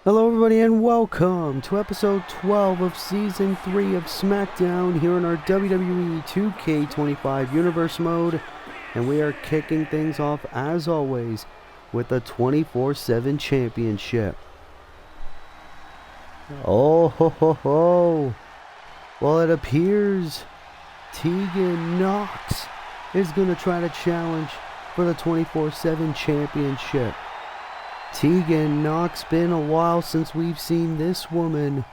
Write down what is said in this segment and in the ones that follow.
Hello everybody and welcome to episode 12 of season 3 of Smackdown here in our WWE 2K25 universe mode, and we are kicking things off as always with the 24/7 championship. Oh ho ho ho! Well, it appears Tegan Nox is going to try to challenge for the 24/7 championship. Tegan Nox, been a while since we've seen this woman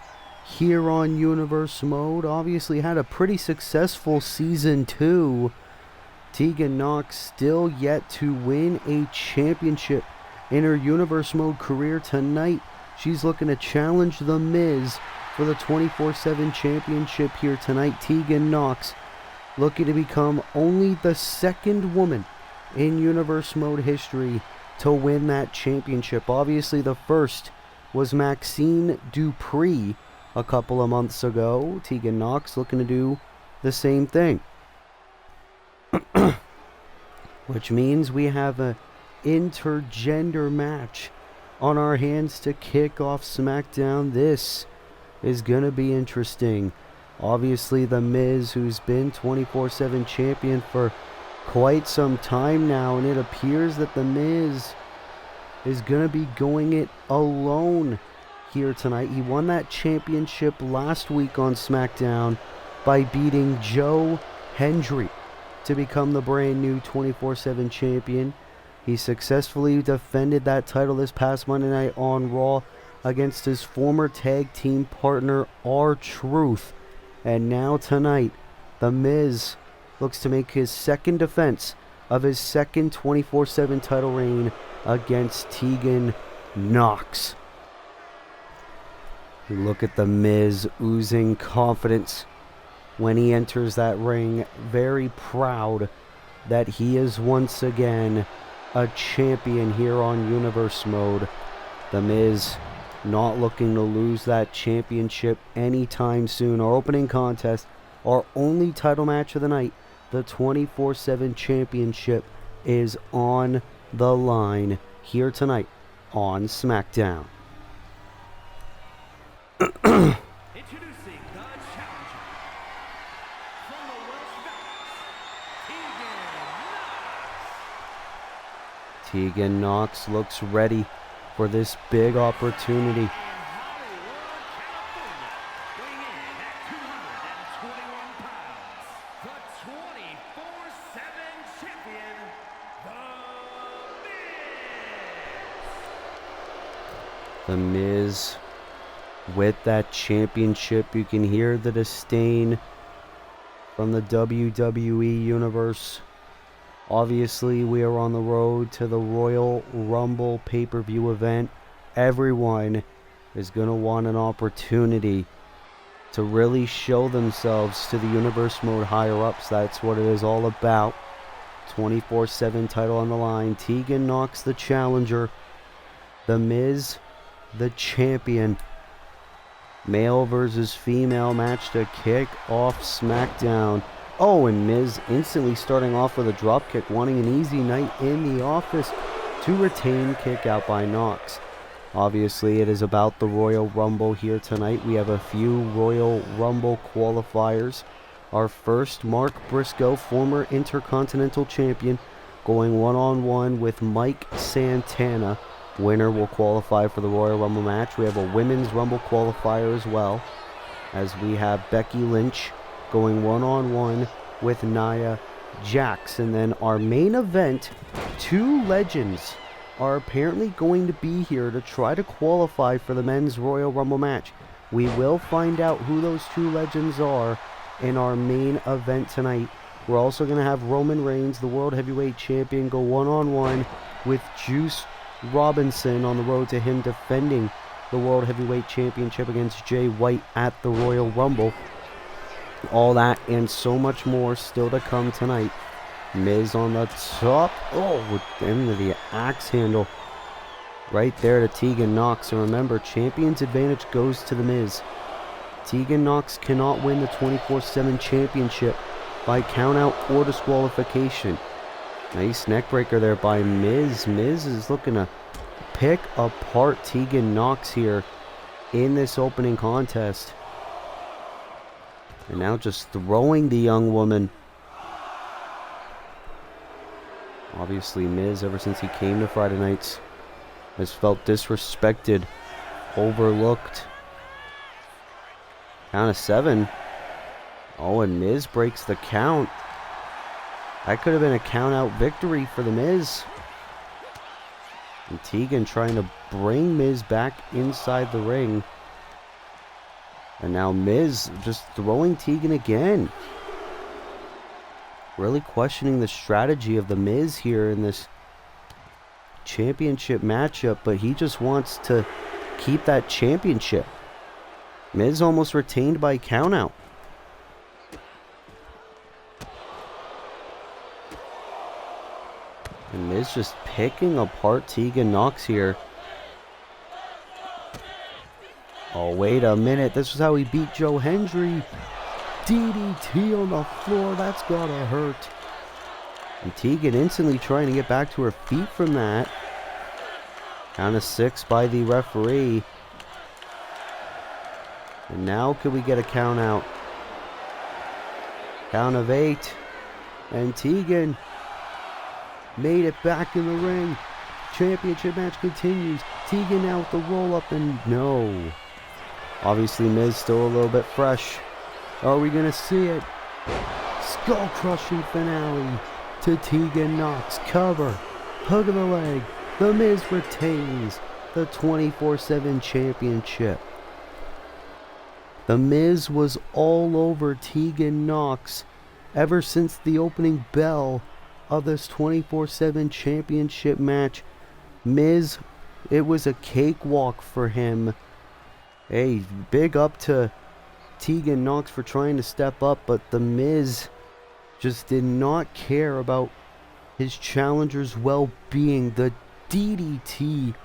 here on Universe Mode. Obviously had a pretty successful season 2. Tegan Nox still yet to win a championship in her Universe Mode career. Tonight, she's looking to challenge The Miz for the 24/7 championship here tonight. Tegan Nox looking to become only the second woman in Universe Mode history to win that championship. Obviously, the first was Maxine Dupree a couple of months ago. Tegan Nox looking to do the same thing. Which means we have an intergender match on our hands to kick off SmackDown. This is going to be interesting. Obviously, The Miz, who's been 24/7 champion for quite some time now, and it appears that The Miz is going to be going it alone here tonight. He won that championship last week on SmackDown by beating Joe Hendry to become the brand new 24/7 champion. He successfully defended that title this past Monday night on Raw against his former tag team partner R-Truth. And now tonight, The Miz looks to make his second defense of his second 24/7 title reign against Tegan Nox. Look at The Miz oozing confidence when he enters that ring, very proud that he is once again a champion here on Universe Mode. The Miz not looking to lose that championship anytime soon. Our opening contest, our only title match of the night, the 24/7 championship, is on the line here tonight on SmackDown. Introducing the challenger from the Welsh Valleys, Tegan Nox looks ready for this big opportunity. The Miz with that championship. You can hear the disdain from the WWE Universe. Obviously, we are on the road to the Royal Rumble pay-per-view event. Everyone is going to want an opportunity to really show themselves to the Universe Mode higher-ups. That's what it is all about. 24/7 title on the line. Tegan Nox, the challenger. The Miz, the champion. Male versus female match to kick off SmackDown. Oh, and Miz instantly starting off with a dropkick, wanting an easy night in the office to retain, kick out by Nox. Obviously, it is about the Royal Rumble here tonight. We have a few Royal Rumble qualifiers. Our first, Mark Briscoe, former Intercontinental Champion, going one-on-one with Mike Santana. Winner will qualify for the Royal Rumble match. We have a Women's Rumble qualifier as well, as we have Becky Lynch going one-on-one with Nia Jax. And then our main event, two legends are apparently going to be here to try to qualify for the Men's Royal Rumble match. We will find out who those two legends are in our main event tonight. We're also going to have Roman Reigns, the World Heavyweight Champion, go one-on-one with Juice Robinson on the road to him defending the World Heavyweight Championship against Jay White at the Royal Rumble. All that and so much more still to come tonight. Miz on the top. Oh, with into the axe handle right there to Tegan Nox. And remember, champion's advantage goes to The Miz. Tegan Nox cannot win the 24/7 championship by countout or disqualification. Nice neckbreaker there by Miz. Miz is looking to pick apart Tegan Nox here in this opening contest. And now just throwing the young woman. Obviously, Miz, ever since he came to Friday nights, has felt disrespected, overlooked. Count of 7. Oh, and Miz breaks the count. That could have been a count-out victory for the Miz. And Tegan trying to bring Miz back inside the ring. And now Miz just throwing Tegan again. Really questioning the strategy of the Miz here in this championship matchup, but he just wants to keep that championship. Miz almost retained by countout. And Miz just picking apart Tegan Nox here. Oh, wait a minute. This is how he beat Joe Hendry. DDT on the floor. That's gotta hurt. And Tegan instantly trying to get back to her feet from that. Count of 6 by the referee. And now could we get a count out? Count of 8. And Tegan made it back in the ring. Championship match continues. Tegan now with the roll up, and no. Obviously Miz still a little bit fresh. Are we gonna see it? Skull crushing finale to Tegan Nox. Cover. Hug of the leg. The Miz retains the 24/7 championship. The Miz was all over Tegan Nox ever since the opening bell of this 24/7 championship match. Miz, it was a cakewalk for him. Hey, big up to Tegan Nox for trying to step up, but the Miz just did not care about his challenger's well-being. The DDT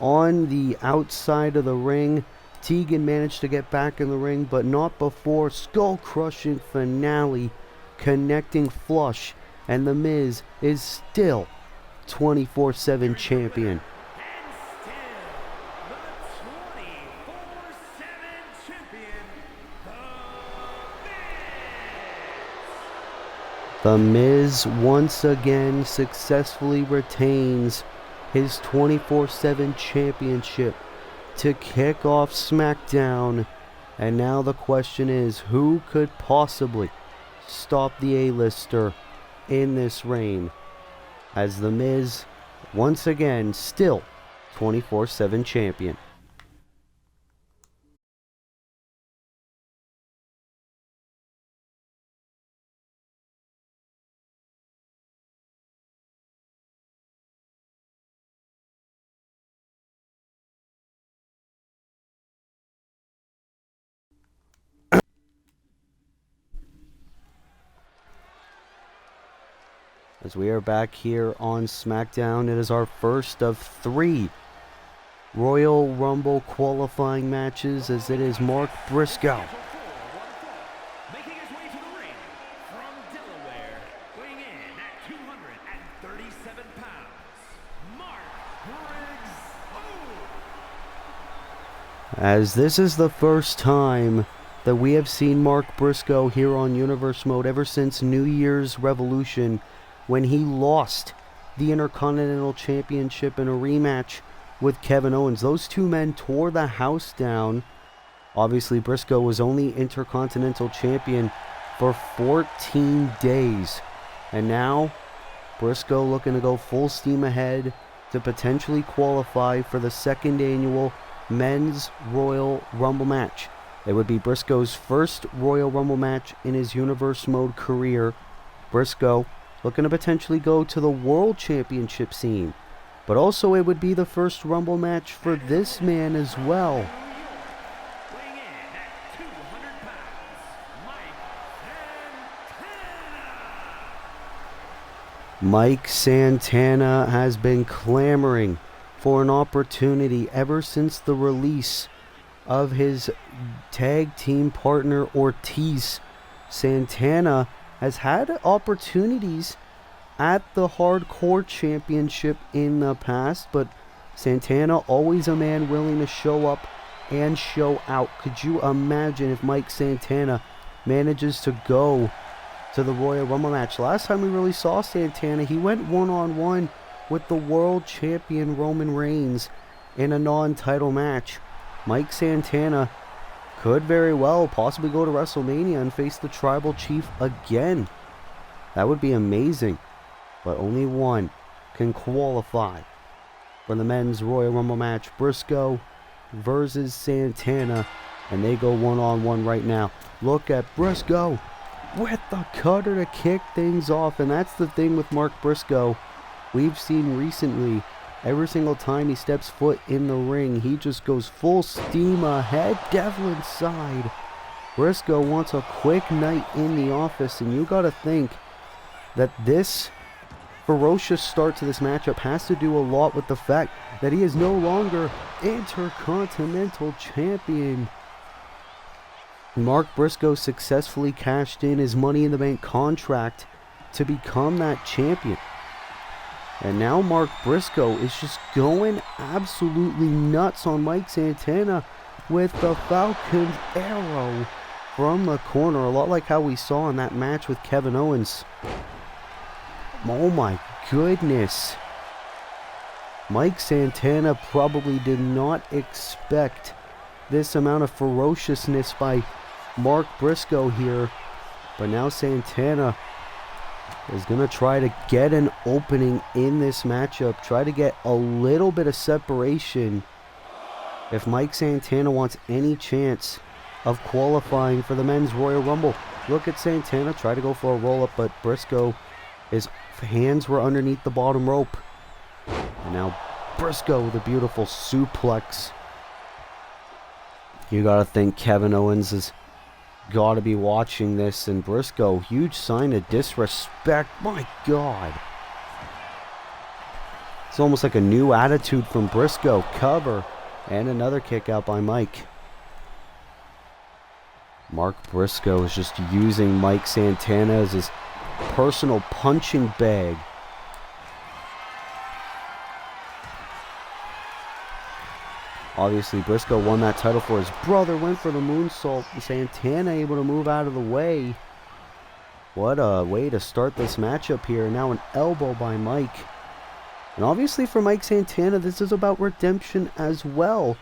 on the outside of the ring. Tegan managed to get back in the ring, but not before. Skull-crushing finale, connecting flush, and the Miz is still 24/7 champion. The Miz once again successfully retains his 24/7 championship to kick off Smackdown. And now the question is, who could possibly stop the A-lister in this reign? As the Miz, once again, still 24/7 champion. As we are back here on Smackdown, it is our first of 3 Royal Rumble qualifying matches, as it is Mark Briscoe Making his way to the ring from Delaware, weighing in at 237 pounds, Mark Briscoe. as this is the first time that we have seen Mark Briscoe here on Universe Mode ever since New Year's Revolution, when he lost the Intercontinental Championship in a rematch with Kevin Owens. Those two men tore the house down. Obviously, Briscoe was only Intercontinental Champion for 14 days. And now, Briscoe looking to go full steam ahead to potentially qualify for the 2nd annual Men's Royal Rumble match. It would be Briscoe's first Royal Rumble match in his Universe Mode career. Briscoe looking to potentially go to the World Championship scene. But also it would be the first Rumble match for this man as well. Weighing in at 200 pounds, Mike Santana has been clamoring for an opportunity ever since the release of his tag team partner Ortiz. Santana has had opportunities at the Hardcore Championship in the past, but Santana, always a man willing to show up and show out. Could you imagine if Mike Santana manages to go to the Royal Rumble match? Last time we really saw Santana, he went one-on-one with the world champion Roman Reigns in a non-title match. Mike Santana could very well possibly go to WrestleMania and face the Tribal Chief again. That would be amazing. But only one can qualify for the men's Royal Rumble match. Briscoe versus Santana, and they go one-on-one right now. Look at Briscoe with the cutter to kick things off, and that's the thing with Mark Briscoe. We've seen recently, every single time he steps foot in the ring, he just goes full steam ahead, devil inside. Briscoe wants a quick night in the office, and you gotta think that this ferocious start to this matchup has to do a lot with the fact that he is no longer Intercontinental Champion. Mark Briscoe successfully cashed in his Money in the Bank contract to become that champion. And now Mark Briscoe is just going absolutely nuts on Mike Santana with the Falcon's arrow from the corner. A lot like how we saw in that match with Kevin Owens. Oh my goodness. Mike Santana probably did not expect this amount of ferociousness by Mark Briscoe here. But now Santana is going to try to get an opening in this matchup. Try to get a little bit of separation if Mike Santana wants any chance of qualifying for the men's Royal Rumble. Look at Santana try to go for a roll-up, but Briscoe, his hands were underneath the bottom rope. And now Briscoe with a beautiful suplex. You got to think Kevin Owens has got to be watching this, and Briscoe, huge sign of disrespect. My God. It's almost like a new attitude from Briscoe. Cover, and another kick out by Mike. Mark Briscoe is just using Mike Santana as his personal punching bag. Obviously, Briscoe won that title for his brother, went for the moonsault. Santana able to move out of the way. What a way to start this matchup here. Now an elbow by Mike. And obviously for Mike Santana, this is about redemption as well.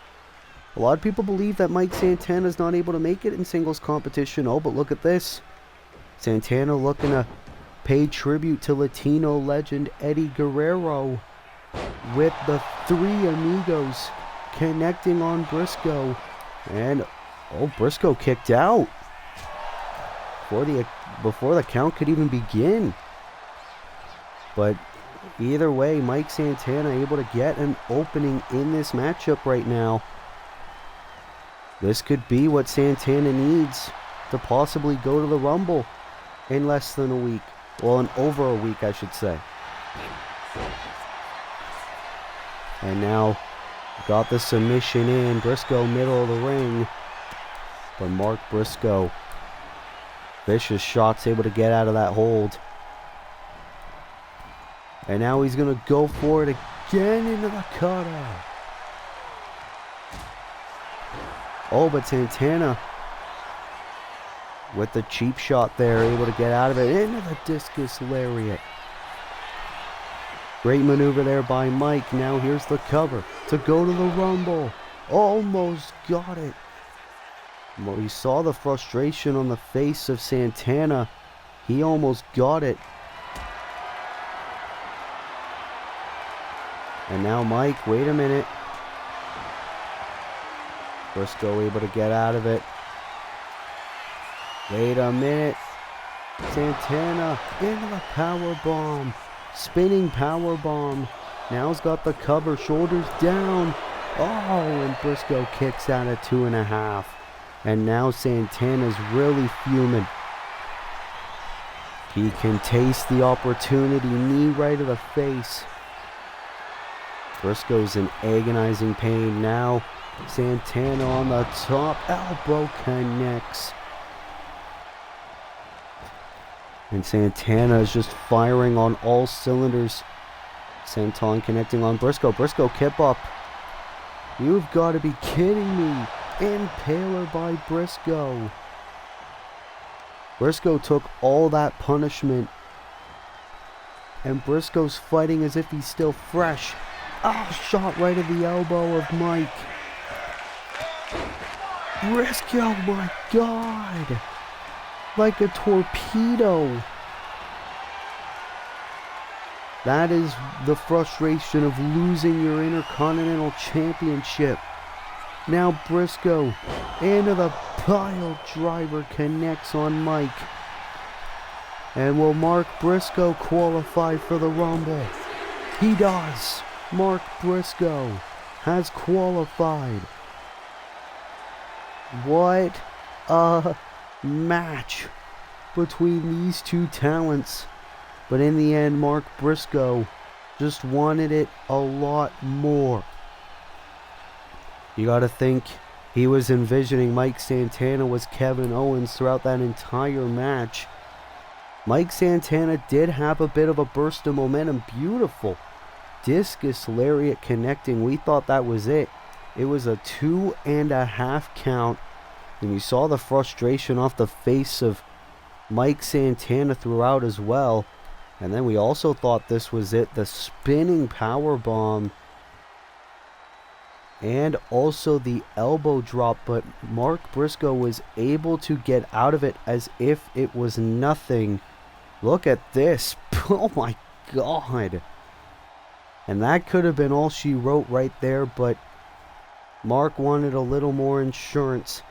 A lot of people believe that Mike Santana is not able to make it in singles competition. Oh, but look at this. Santana looking to pay tribute to Latino legend Eddie Guerrero with the Three Amigos connecting on Briscoe. And Briscoe kicked out before the count could even begin. But either way, Mike Santana able to get an opening in this matchup right now. This could be what Santana needs to possibly go to the Rumble in less than a week. Well, in over a week, I should say. And now got the submission in. Briscoe middle of the ring. But Mark Briscoe, vicious shots, able to get out of that hold. And now he's going to go for it again into the cutter. Oh, but Santana with the cheap shot there, able to get out of it into the discus lariat. Great maneuver there by Mike. Now here's the cover to go to the Rumble. Almost got it. Well, you saw the frustration on the face of Santana. He almost got it. And now Mike, wait a minute. Briscoe able to get out of it. Wait a minute. Santana into the power bomb. Spinning power bomb. Now's got the cover, shoulders down. Oh, and Briscoe kicks out at 2.5. And now Santana's really fuming. He can taste the opportunity. Knee right to the face. Briscoe's in agonizing pain. Now Santana on the top. Elbow connects. And Santana is just firing on all cylinders. Senton connecting on Briscoe. Briscoe kip up. You've got to be kidding me. Impaler by Briscoe. Briscoe took all that punishment. And Briscoe's fighting as if he's still fresh. Oh, shot right at the elbow of Mike. Briscoe, my God. Like a torpedo. That is the frustration of losing your Intercontinental Championship. Now Briscoe into the pile driver connects on Mike. And will Mark Briscoe qualify for the Rumble? He does. Mark Briscoe has qualified. What a match between these two talents. But in the end, Mark Briscoe just wanted it a lot more. You gotta think he was envisioning Mike Santana was Kevin Owens throughout that entire match. Mike Santana did have a bit of a burst of momentum. Beautiful discus lariat connecting. We thought that was it. It was a 2.5 count. And you saw the frustration off the face of Mike Santana throughout as well. And then we also thought this was it. The spinning power bomb. And also the elbow drop. But Mark Briscoe was able to get out of it as if it was nothing. Look at this. Oh my God. And that could have been all she wrote right there. But Mark wanted a little more insurance.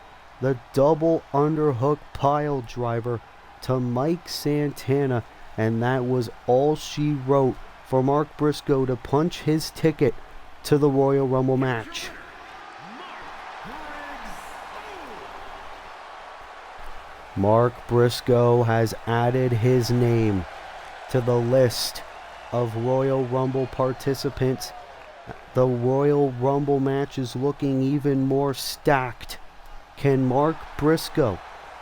The double underhook pile driver to Mike Santana. And that was all she wrote for Mark Briscoe to punch his ticket to the Royal Rumble match. Mark Briscoe has added his name to the list of Royal Rumble participants. The Royal Rumble match is looking even more stacked. Can Mark Briscoe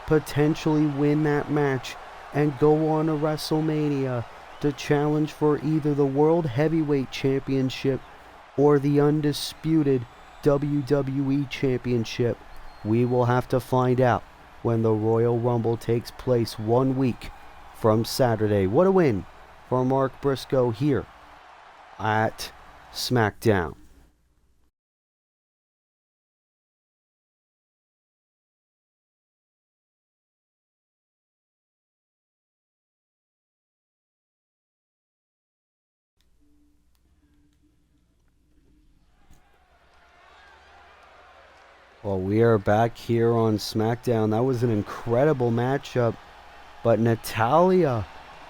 potentially win that match and go on to WrestleMania to challenge for either the World Heavyweight Championship or the undisputed WWE Championship? We will have to find out when the Royal Rumble takes place 1 week from Saturday. What a win for Mark Briscoe here at Smackdown. Well, we are back here on SmackDown. That was an incredible matchup. But Natalya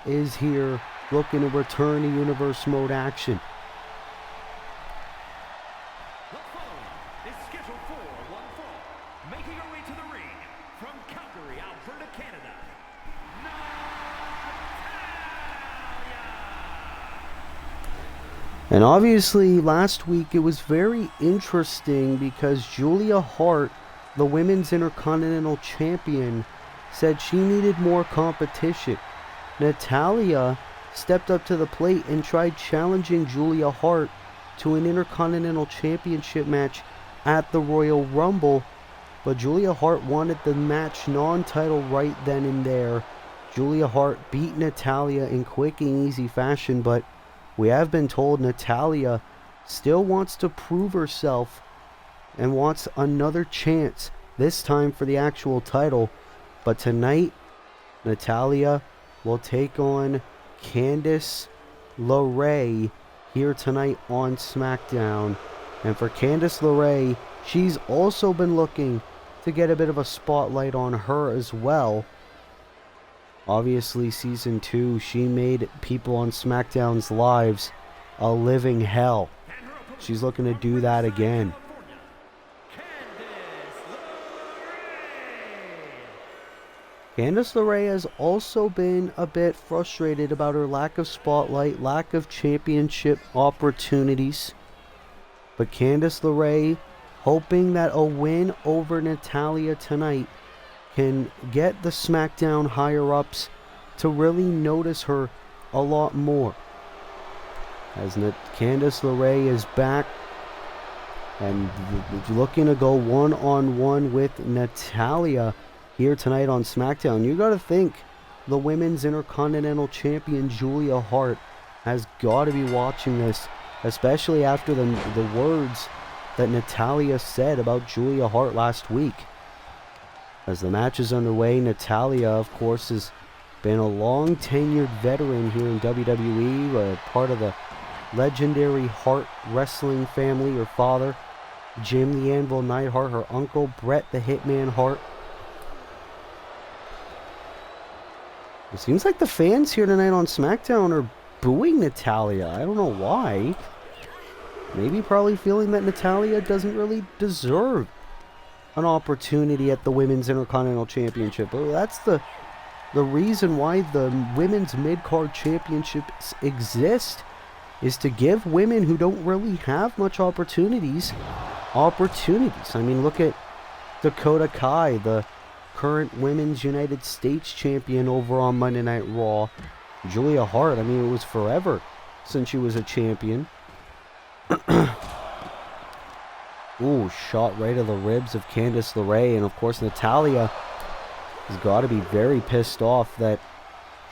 is here looking to return to Universe Mode action. The following is scheduled for one fall. Making her way to the ring from Calgary, Alberta, Canada. And obviously, last week it was very interesting because Julia Hart, the Women's Intercontinental Champion, said she needed more competition. Natalya stepped up to the plate and tried challenging Julia Hart to an Intercontinental Championship match at the Royal Rumble, but Julia Hart wanted the match non-title right then and there. Julia Hart beat Natalya in quick and easy fashion, but we have been told Natalya still wants to prove herself and wants another chance, this time for the actual title. But tonight, Natalya will take on Candice LeRae here tonight on SmackDown. And for Candice LeRae, she's also been looking to get a bit of a spotlight on her as well. Obviously, Season 2, she made people on SmackDown's lives a living hell. She's looking to do that again. Candice LeRae has also been a bit frustrated about her lack of spotlight, lack of championship opportunities. But Candice LeRae hoping that a win over Natalya tonight can get the SmackDown higher-ups to really notice her a lot more. as Candice LeRae is back and looking to go one-on-one with Natalya here tonight on SmackDown. You got to think the Women's Intercontinental Champion Julia Hart has got to be watching this, especially after the words that Natalya said about Julia Hart last week. As the match is underway, Natalya, of course, has been a long-tenured veteran here in WWE, part of the legendary Hart wrestling family. Her father, Jim the Anvil Neidhart, her uncle, Bret the Hitman Hart. It seems like the fans here tonight on SmackDown are booing Natalya. I don't know why. Maybe probably feeling that Natalya doesn't really deserve an opportunity at the Women's Intercontinental Championship. Well, that's the reason why the Women's Mid-Card Championships exist, is to give women who don't really have much opportunities. I mean, look at Dakota Kai, the current Women's United States Champion over on Monday Night Raw. Julia Hart, I mean, it was forever since she was a champion. Ooh, shot right to the ribs of Candice LeRae. And of course, Natalya has got to be very pissed off that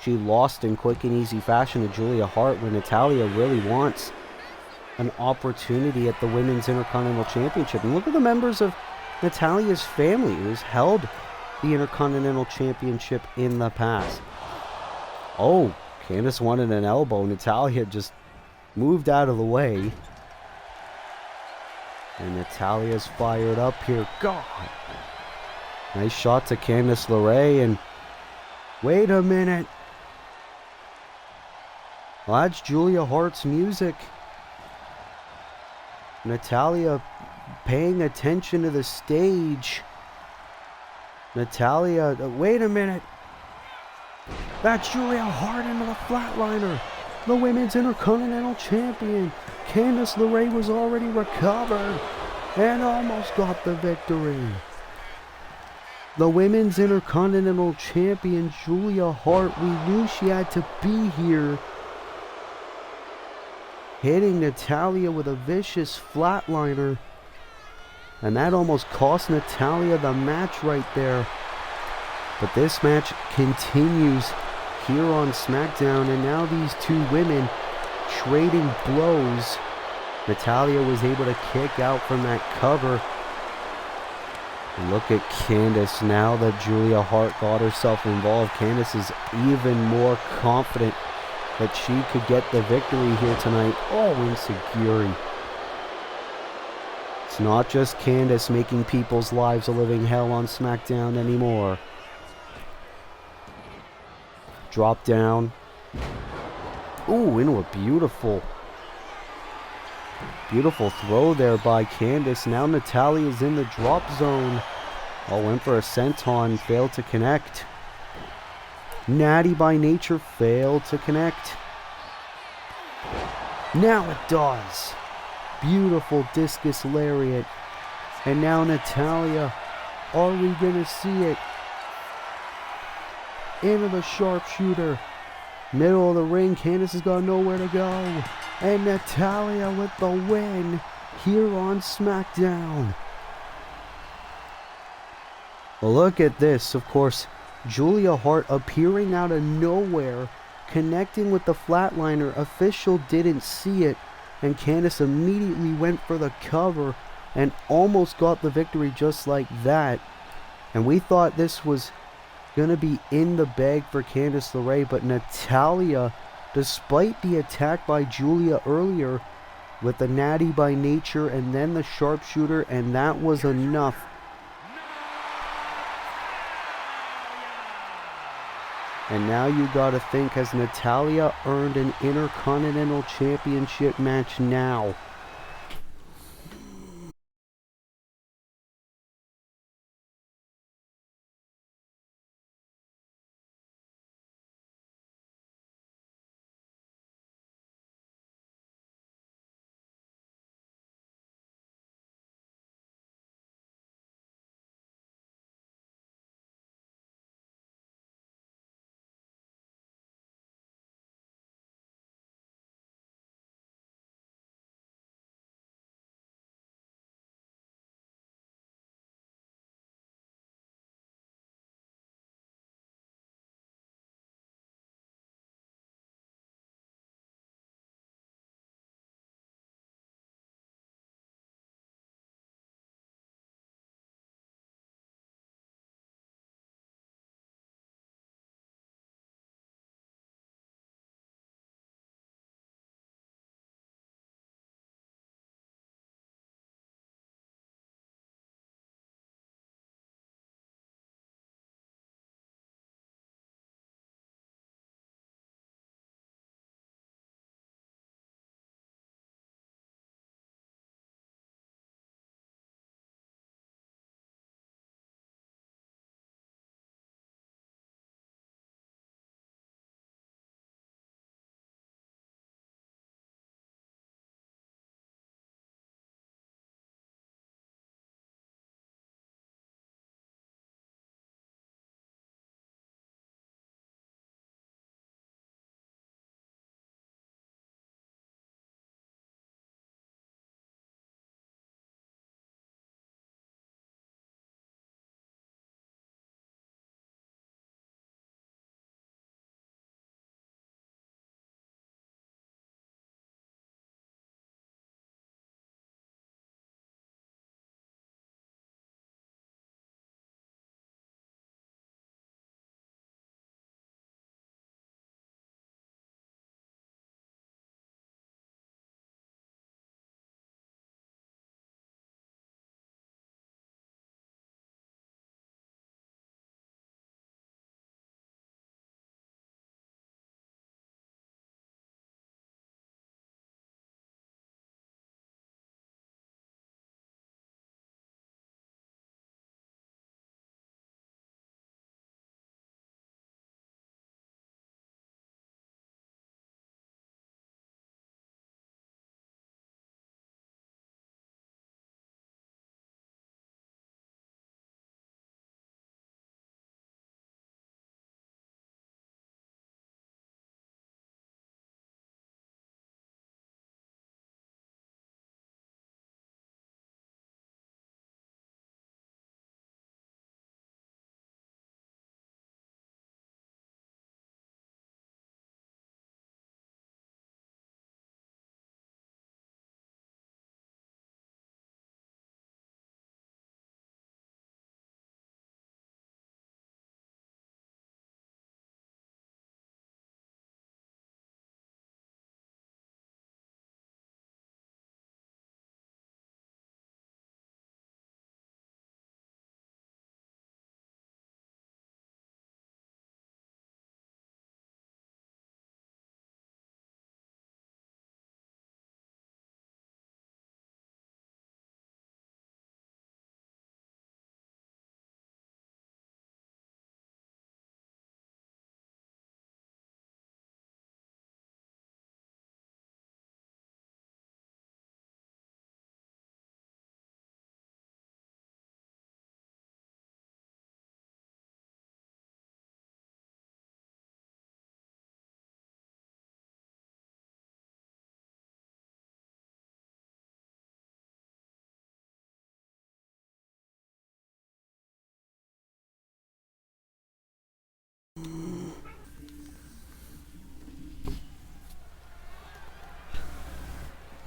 she lost in quick and easy fashion to Julia Hart, when Natalya really wants an opportunity at the Women's Intercontinental Championship. And look at the members of Natalya's family who's held the Intercontinental Championship in the past. Oh, Candice wanted an elbow. Natalya just moved out of the way. And Natalya's fired up here. God. Nice shot to Candice LeRae. And wait a minute. Well, that's Julia Hart's music. Natalya paying attention to the stage. Natalya, wait a minute. That's Julia Hart into the flatliner. The Women's Intercontinental Champion. Candice LeRae was already recovered and almost got the victory. The Women's Intercontinental Champion Julia Hart, we knew she had to be here. Hitting Natalya with a vicious flatliner. And that almost cost Natalya the match right there. But this match continues here on SmackDown, and now these two women trading blows. Natalya was able to kick out from that cover. And look at Candice now that Julia Hart got herself involved. Candice is even more confident that she could get the victory here tonight. Oh, Insecurity. It's not just Candice making people's lives a living hell on SmackDown anymore. Drop down. Ooh, into a beautiful throw there by Candice. Now Natalya's in the drop zone. Oh, went for a senton, failed to connect. Natty by Nature failed to connect. Now it does. Beautiful discus lariat. And now Natalya, are we gonna see it? Into the sharpshooter. Middle of the ring, Candice has got nowhere to go. And Natalya with the win here on SmackDown. Well, look at this. Of course, Julia Hart appearing out of nowhere, connecting with the flatliner. Official didn't see it, and Candice immediately went for the cover and almost got the victory just like that. And we thought this was going to be in the bag for Candice LeRae, but Natalya, despite the attack by Julia earlier with the Natty by Nature and then the sharpshooter, and that was enough. And now you got to think, has Natalya earned an Intercontinental Championship match now?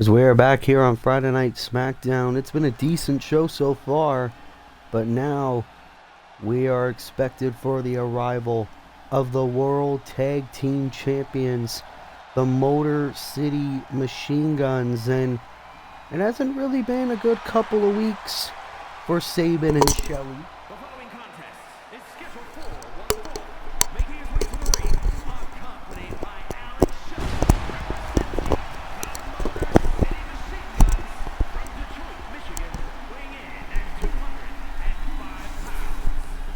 As we are back here on Friday Night Smackdown, it's been a decent show so far, but now we are expected for the arrival of the World Tag Team Champions, the Motor City Machine Guns, and it hasn't really been a good couple of weeks for Sabin and Shelley. The following contest is scheduled for one fall. Making his way to the ring, accompanied by Alex Shelley, representing the Motor City Machine Guns from Detroit, Michigan, weighing in at 205 pounds.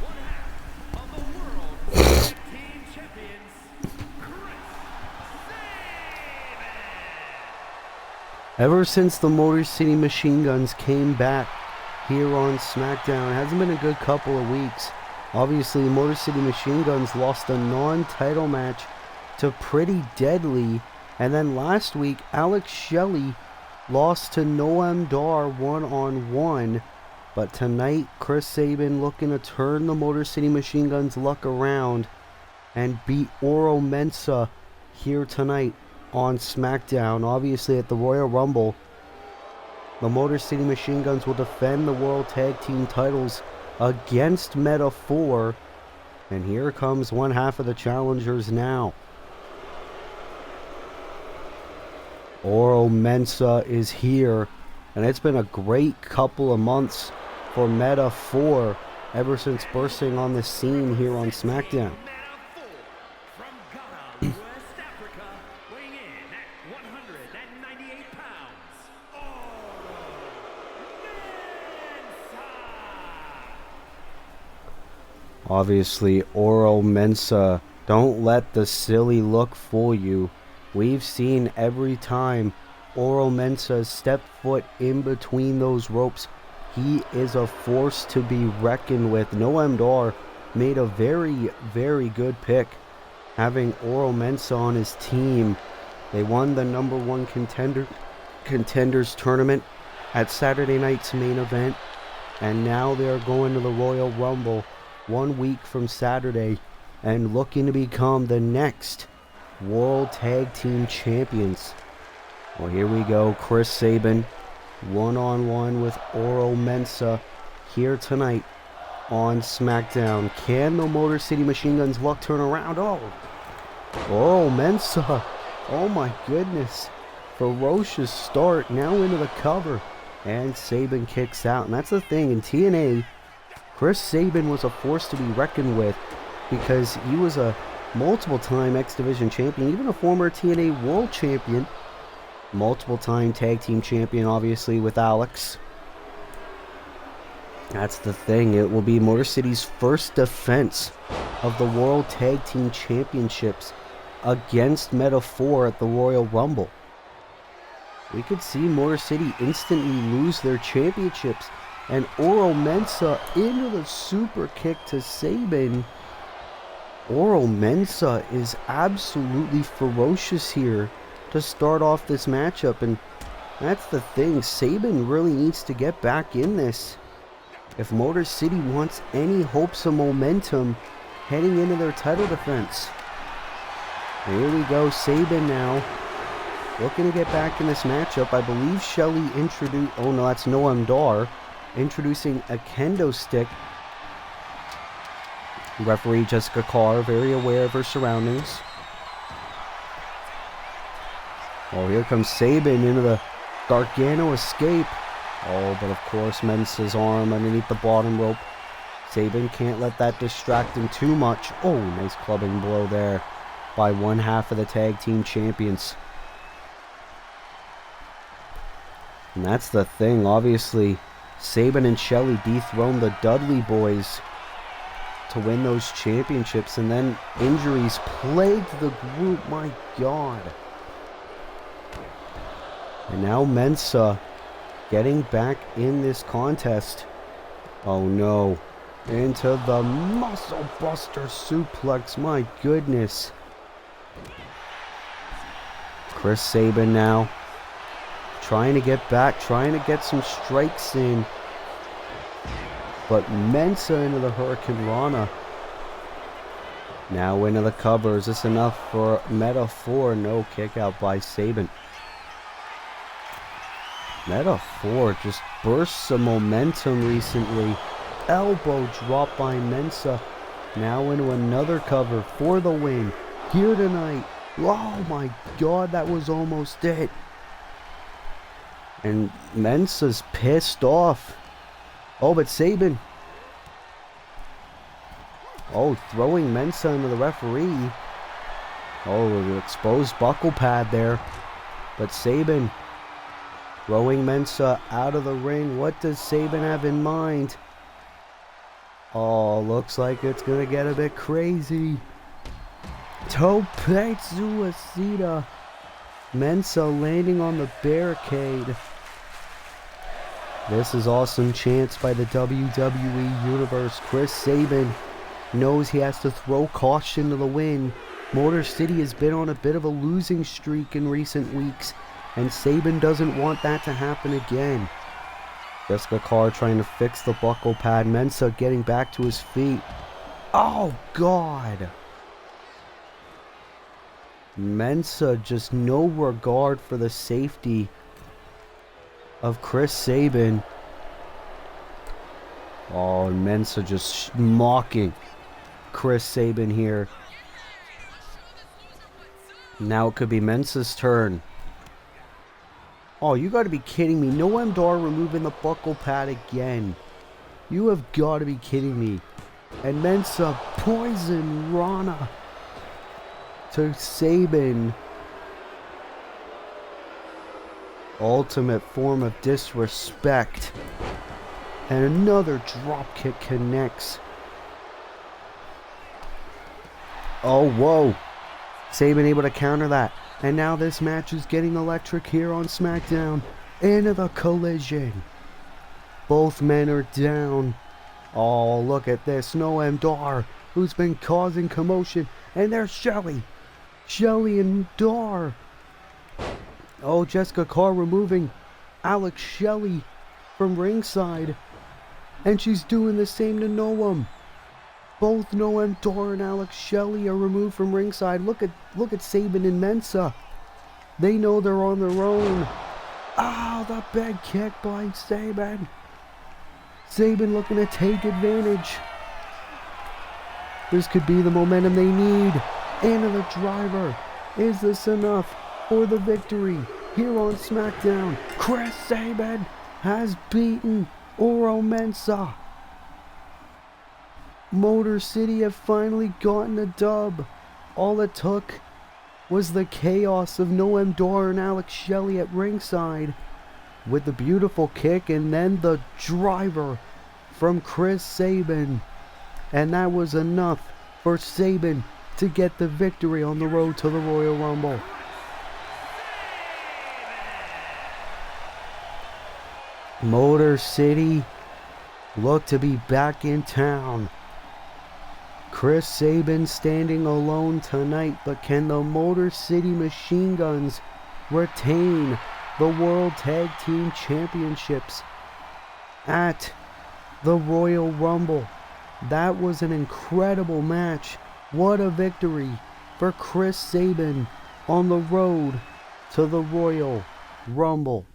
One half of the World Tag Team Champions, Chris Sabin. Ever since the Motor City Machine Guns came back here on SmackDown, it hasn't been a good couple of weeks. Obviously, Motor City Machine Guns lost a non-title match to Pretty Deadly, and then last week, Alex Shelley lost to Noam Dar one-on-one. But tonight, Chris Sabin looking to turn the Motor City Machine Guns luck around and beat Oro Mensah here tonight on SmackDown. Obviously, at the Royal Rumble, the Motor City Machine Guns will defend the World Tag Team titles against Meta 4. And here comes one half of the challengers now. Oro Mensah is here, and it's been a great couple of months for Meta 4 ever since bursting on the scene here on SmackDown. From Ghana, West Africa, weighing in at 198 pounds, Oro Mensah. Obviously, Oro Mensah, don't let the silly look fool you. We've seen every time Oro Mensah stepped foot in between those ropes, he is a force to be reckoned with. Noam Dar made a very, very good pick, having Oro Mensah on his team. They won the #1 contenders tournament at Saturday night's main event, and now they're going to the Royal Rumble 1 week from Saturday and looking to become the next World Tag Team Champions. Well, here we go. Chris Sabin one-on-one with Oro Mensah here tonight on SmackDown. Can the Motor City Machine Guns luck turn around? Oh, Oro Mensah. Oh my goodness. Ferocious start. Now into the cover. And Sabin kicks out. And that's the thing. In TNA, Chris Sabin was a force to be reckoned with because he was a multiple-time X Division champion, even a former TNA World Champion. Multiple-time Tag Team Champion, obviously, with Alex. That's the thing. It will be Motor City's first defense of the World Tag Team Championships against Meta 4 at the Royal Rumble. We could see Motor City instantly lose their championships. And Oro Mensah into the super kick to Sabin. Oro Mensah is absolutely ferocious here to start off this matchup, and that's the thing. Sabin really needs to get back in this if Motor City wants any hopes of momentum heading into their title defense. Here we go, Sabin now looking to get back in this matchup. I believe Shelley introduced, oh no, that's Noam Dar, introducing a kendo stick. Referee Jessica Carr, very aware of her surroundings. Oh, here comes Sabin into the Gargano escape. Oh, but of course, Mensah's arm underneath the bottom rope. Sabin can't let that distract him too much. Oh, nice clubbing blow there by one half of the tag team champions. And that's the thing, obviously, Sabin and Shelley dethroned the Dudley Boys to win those championships, and then injuries plagued the group. My God. And now Mensah getting back in this contest. Oh no. Into the muscle buster suplex. My goodness. Chris Sabin now trying to get back, trying to get some strikes in. But Mensah into the Hurricane Rana. Now into the cover. Is this enough for Meta 4? No, kick out by Sabin. Metaphor just burst some momentum recently. Elbow drop by Mensa. Now into another cover for the win here tonight. Oh my god, that was almost it. And Mensa's pissed off. Oh, but Sabin. Oh, throwing Mensa into the referee. Oh, the exposed buckle pad there. But Sabin throwing Mensa out of the ring. What does Sabin have in mind? Oh, looks like it's going to get a bit crazy. Tope Suicida. Mensa landing on the barricade. This is awesome chance by the WWE Universe. Chris Sabin knows he has to throw caution to the wind. Motor City has been on a bit of a losing streak in recent weeks, and Sabin doesn't want that to happen again. Jessica Carr trying to fix the buckle pad. Mensa getting back to his feet. Oh, God. Mensa just no regard for the safety of Chris Sabin. Oh, Mensa just mocking Chris Sabin here. Now it could be Mensa's turn. Oh, you gotta be kidding me. Noam Dar removing the buckle pad again. You have got to be kidding me. And Mensa poison Rana to Sabin. Ultimate form of disrespect. And another dropkick connects. Oh, whoa. Sabin able to counter that. And now this match is getting electric here on Smackdown. Into the collision. Both men are down. Oh, look at this. Noam Dar, who's been causing commotion. And there's Shelly. Shelly and Dar. Oh, Jessica Carr removing Alex Shelley from ringside. And she's doing the same to Noam. Both Noam Dar and Alex Shelley are removed from ringside. Look at Sabin and Mensa. They know they're on their own. Oh, the big kick by Sabin. Sabin looking to take advantage. This could be the momentum they need. Into the driver. Is this enough for the victory here on SmackDown? Chris Sabin has beaten Oro Mensa. Motor City have finally gotten a dub. All it took was the chaos of Noam Dar and Alex Shelley at ringside with the beautiful kick and then the driver from Chris Sabin. And that was enough for Sabin to get the victory on the road to the Royal Rumble. Motor City look to be back in town. Chris Sabin standing alone tonight, but can the Motor City Machine Guns retain the World Tag Team Championships at the Royal Rumble? That was an incredible match. What a victory for Chris Sabin on the road to the Royal Rumble.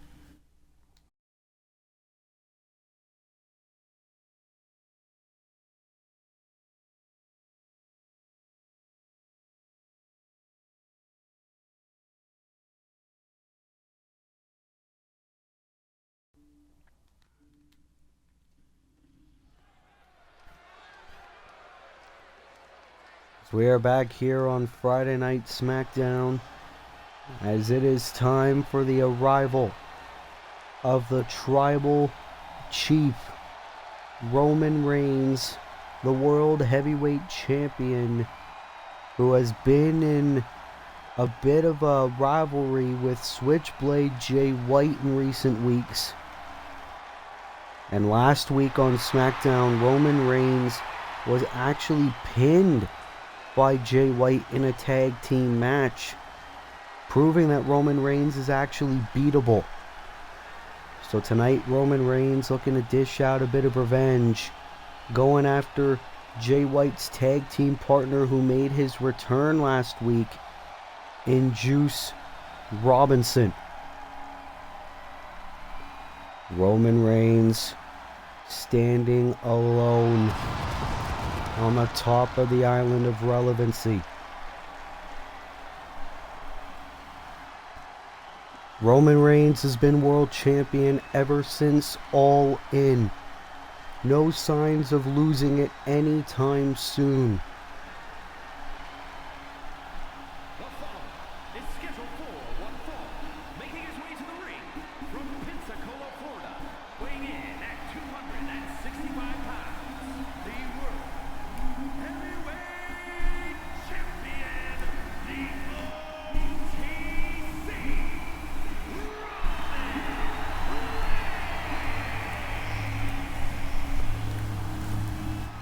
We are back here on Friday Night SmackDown as it is time for the arrival of the Tribal Chief Roman Reigns, the World Heavyweight Champion, who has been in a bit of a rivalry with Switchblade Jay White in recent weeks. And last week on SmackDown, Roman Reigns was actually pinned by Jay White in a tag team match, proving that Roman Reigns is actually beatable. So tonight, Roman Reigns looking to dish out a bit of revenge, going after Jay White's tag team partner who made his return last week in Juice Robinson. Roman Reigns standing alone on the top of the island of relevancy. Roman Reigns has been world champion ever since All In. No signs of losing it anytime soon. The following is scheduled for one fall, making his way to the ring from Pensacola, Florida, weighing in at 265 pounds, the World Heavyweight Champion, the OTC,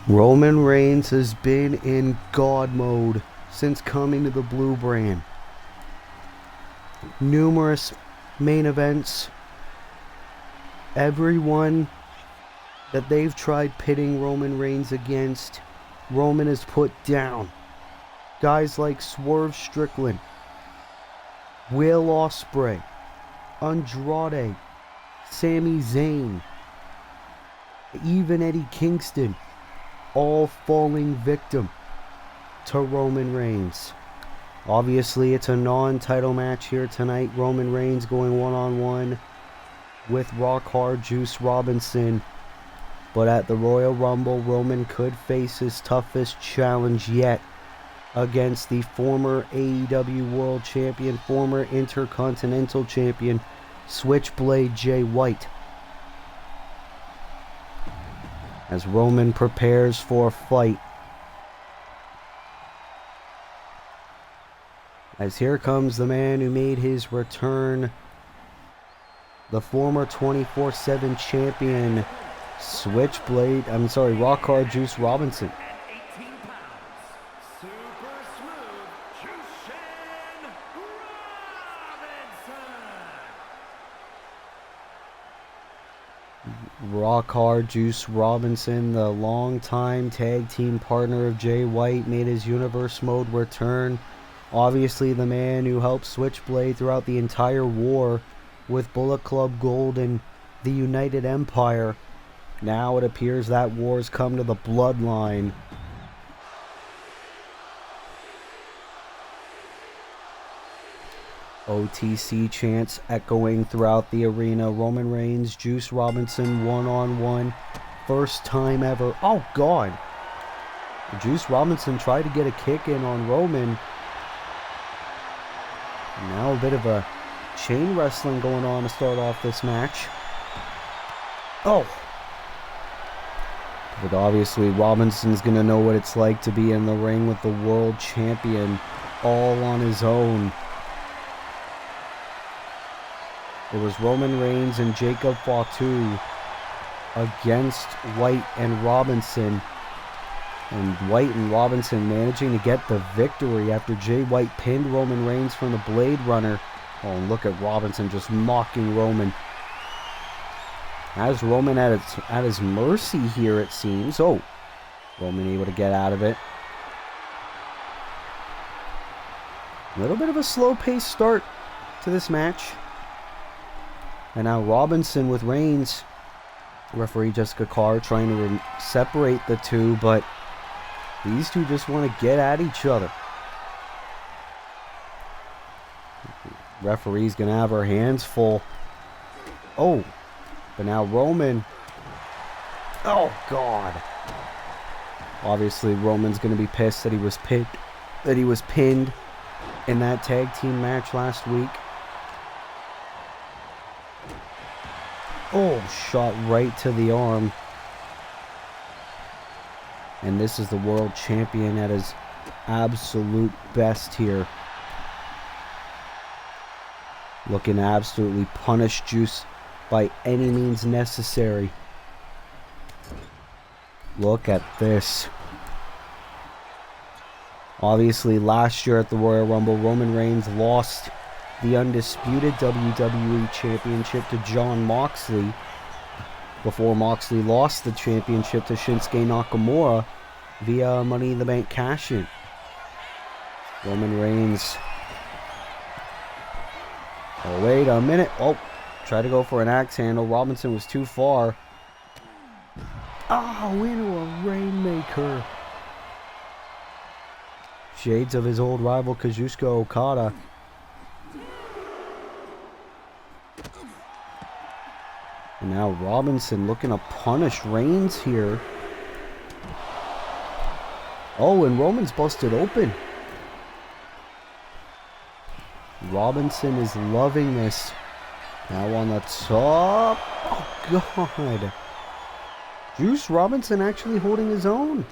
Roman Reigns has been in God mode since coming to the Blue Brand. Numerous main events. Everyone that they've tried pitting Roman Reigns against, Roman has put down. Guys like Swerve Strickland, Will Ospreay, Andrade, Sami Zayn, even Eddie Kingston, all falling victim to Roman Reigns. Obviously, it's a non-title match here tonight. Roman Reigns going one-on-one with Rock Hard Juice Robinson. But at the Royal Rumble, Roman could face his toughest challenge yet against the former AEW World Champion, former Intercontinental Champion, Switchblade Jay White. As Roman prepares for a fight. As here comes the man who made his return, the former 24/7 champion, Rock Hard Juice Robinson. at 18 pounds, super smooth, Jushin Robinson. Rock Hard Juice Robinson, the longtime tag team partner of Jay White, made his Universe Mode return. Obviously the man who helped Switchblade throughout the entire war with Bullet Club Gold and the United Empire. Now it appears that war's come to the bloodline. OTC chants echoing throughout the arena. Roman Reigns, Juice Robinson, one-on-one. First time ever. Oh, God. Juice Robinson tried to get a kick in on Roman. Now a bit of a chain wrestling going on to start off this match. Oh. But obviously Robinson's going to know what it's like to be in the ring with the world champion all on his own. It was Roman Reigns and Jacob Fatu against White and Robinson. And White and Robinson managing to get the victory after Jay White pinned Roman Reigns from the Blade Runner. Oh, and look at Robinson just mocking Roman. Has Roman at his mercy here, it seems. Oh, Roman able to get out of it. A little bit of a slow-paced start to this match. And now Robinson with Reigns. Referee Jessica Carr trying to separate the two, but these two just want to get at each other. Referee's going to have her hands full. Oh, but now Roman. Oh, God. Obviously, Roman's going to be pissed that he was pinned in that tag team match last week. Oh, shot right to the arm. And this is the world champion at his absolute best here. Looking to absolutely punish Juice by any means necessary. Look at this. Obviously, last year at the Royal Rumble, Roman Reigns lost the undisputed WWE Championship to Jon Moxley before Moxley lost the championship to Shinsuke Nakamura via Money in the Bank cash-in. Roman Reigns. Oh, wait a minute. Oh, Tried to go for an axe handle. Robinson was too far. Oh, into a Rainmaker. Shades of his old rival Kazuchika Okada. And now Robinson looking to punish Reigns here. Oh, and Roman's busted open. Robinson is loving this. Now on the top. Oh, God. Juice Robinson actually holding his own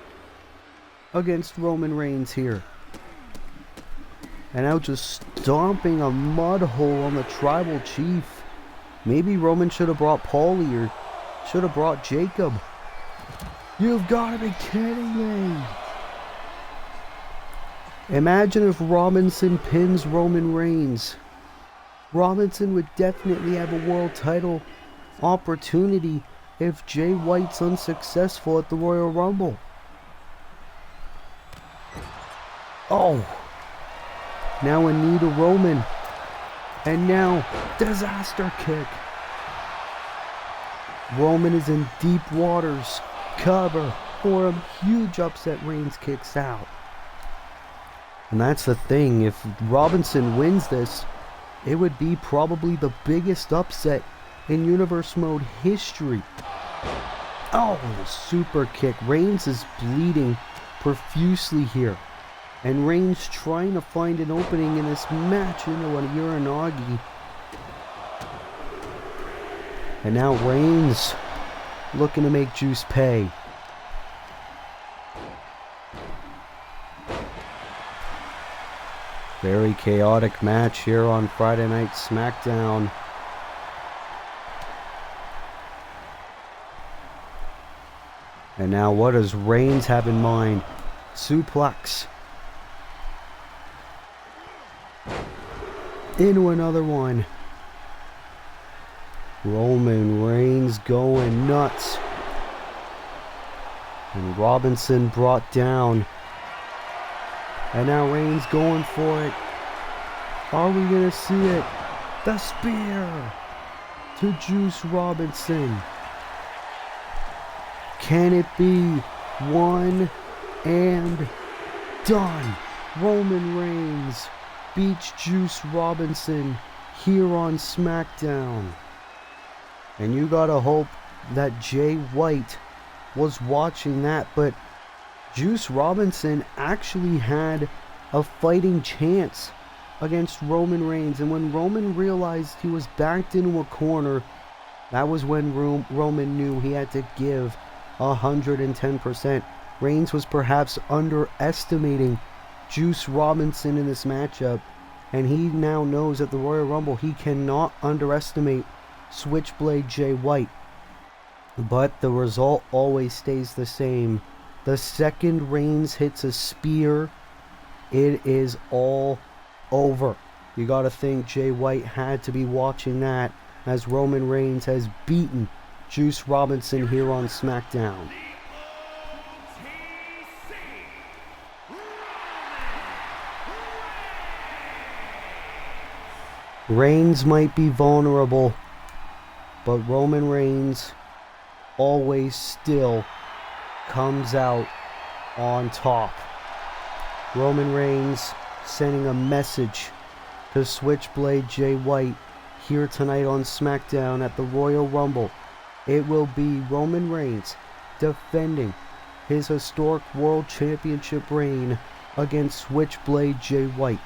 against Roman Reigns here. And now just stomping a mud hole on the Tribal Chief. Maybe Roman should have brought Paulie or should have brought Jacob. You've got to be kidding me. Imagine if Robinson pins Roman Reigns. Robinson would definitely have a world title opportunity if Jay White's unsuccessful at the Royal Rumble. Oh. Now a knee to Roman. And now, disaster kick. Roman is in deep waters. Cover for a huge upset. Reigns kicks out. And that's the thing. If Robinson wins this, it would be probably the biggest upset in Universe Mode history. Oh, the super kick. Reigns is bleeding profusely here. And Reigns trying to find an opening in this match into a Uranagi. And now Reigns looking to make Juice pay. Very chaotic match here on Friday Night Smackdown. And now what does Reigns have in mind? Suplex. Into another one. Roman Reigns going nuts. And Robinson brought down. And now Reigns going for it. Are we going to see it? The spear to Juice Robinson. Can it be one and done? Roman Reigns beats Juice Robinson here on SmackDown. And you gotta hope that Jay White was watching that, but Juice Robinson actually had a fighting chance against Roman Reigns. And when Roman realized he was backed into a corner, that was when Roman knew he had to give 110%. Reigns was perhaps underestimating Juice Robinson in this matchup, and he now knows at the Royal Rumble he cannot underestimate Switchblade Jay White. But the result always stays the same. The second Reigns hits a spear, it is all over. You gotta think Jay White had to be watching that as Roman Reigns has beaten Juice Robinson here on SmackDown. Reigns might be vulnerable, but Roman Reigns always still comes out on top. Roman Reigns sending a message to Switchblade Jay White here tonight on SmackDown at the Royal Rumble. It will be Roman Reigns defending his historic World Championship reign against Switchblade Jay White.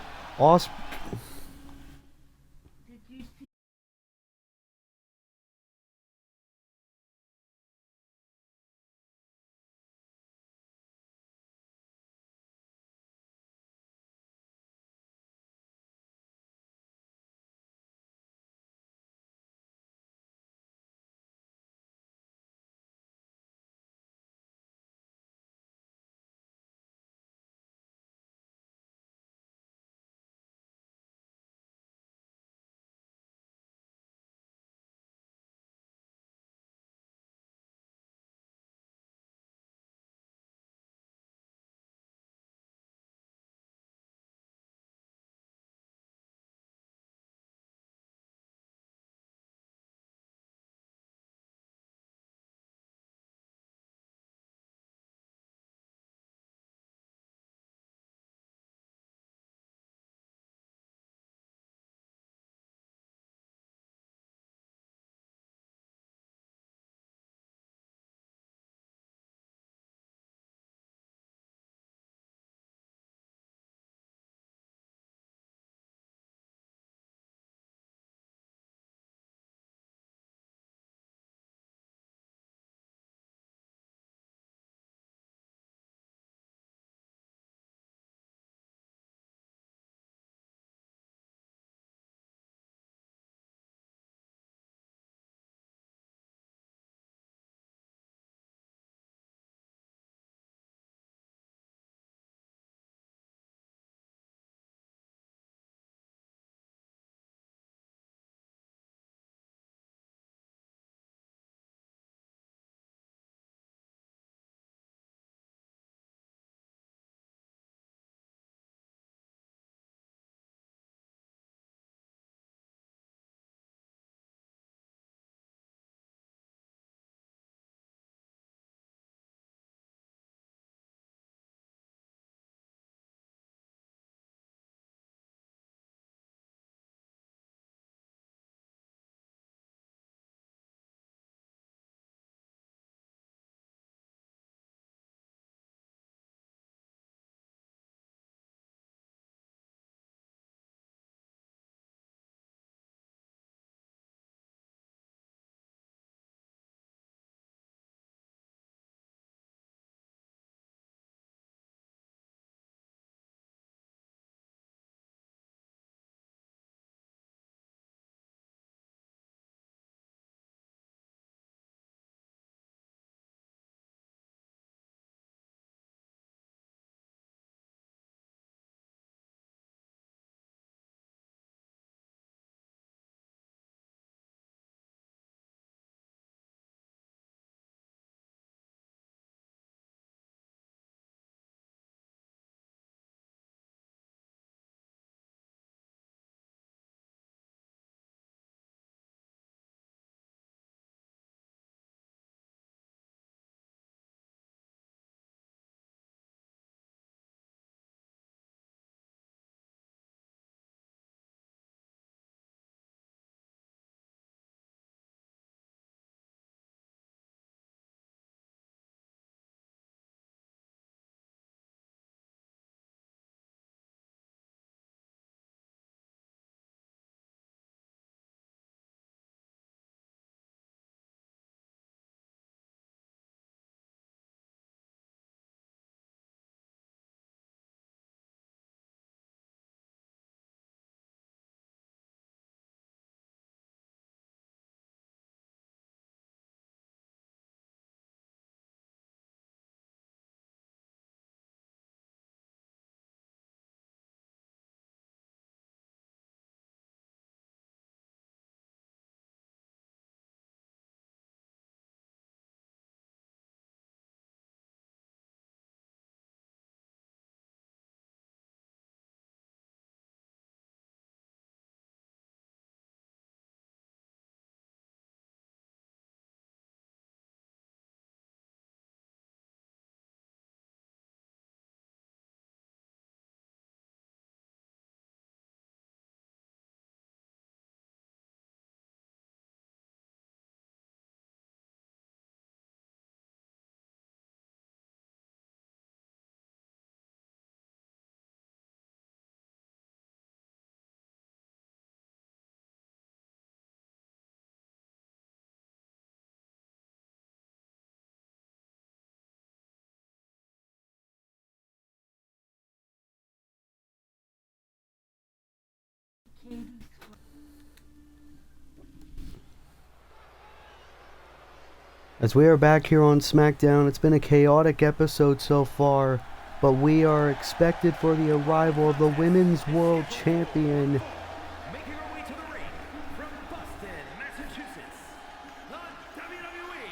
As we are back here on Smackdown, it's been a chaotic episode so far, but we are expected for the arrival of the Women's World Champion. Making her way to the ring from Boston, Massachusetts, the WWE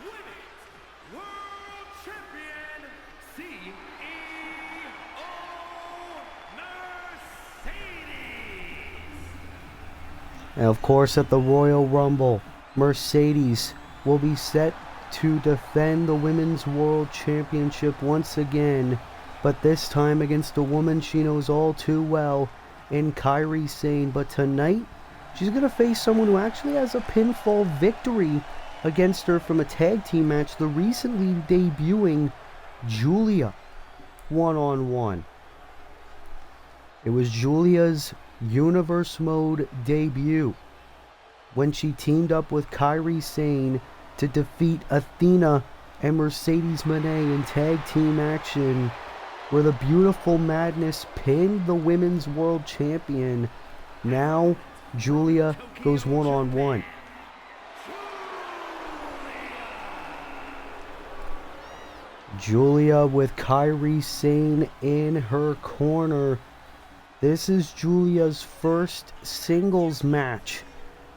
Women's World Champion, CEO Mercedes. And of course, at the Royal Rumble, Mercedes will be set to defend the Women's World Championship once again, but this time against a woman she knows all too well in Kairi Sane. But tonight, she's going to face someone who actually has a pinfall victory against her from a tag team match, the recently debuting Julia, one-on-one. It was Julia's Universe Mode debut when she teamed up with Kairi Sane to defeat Athena and Mercedes Moné in tag team action, where the Beautiful Madness pinned the Women's World Champion. Now Julia goes one-on-one. Julia with Kairi Sane in her corner. This is Julia's first singles match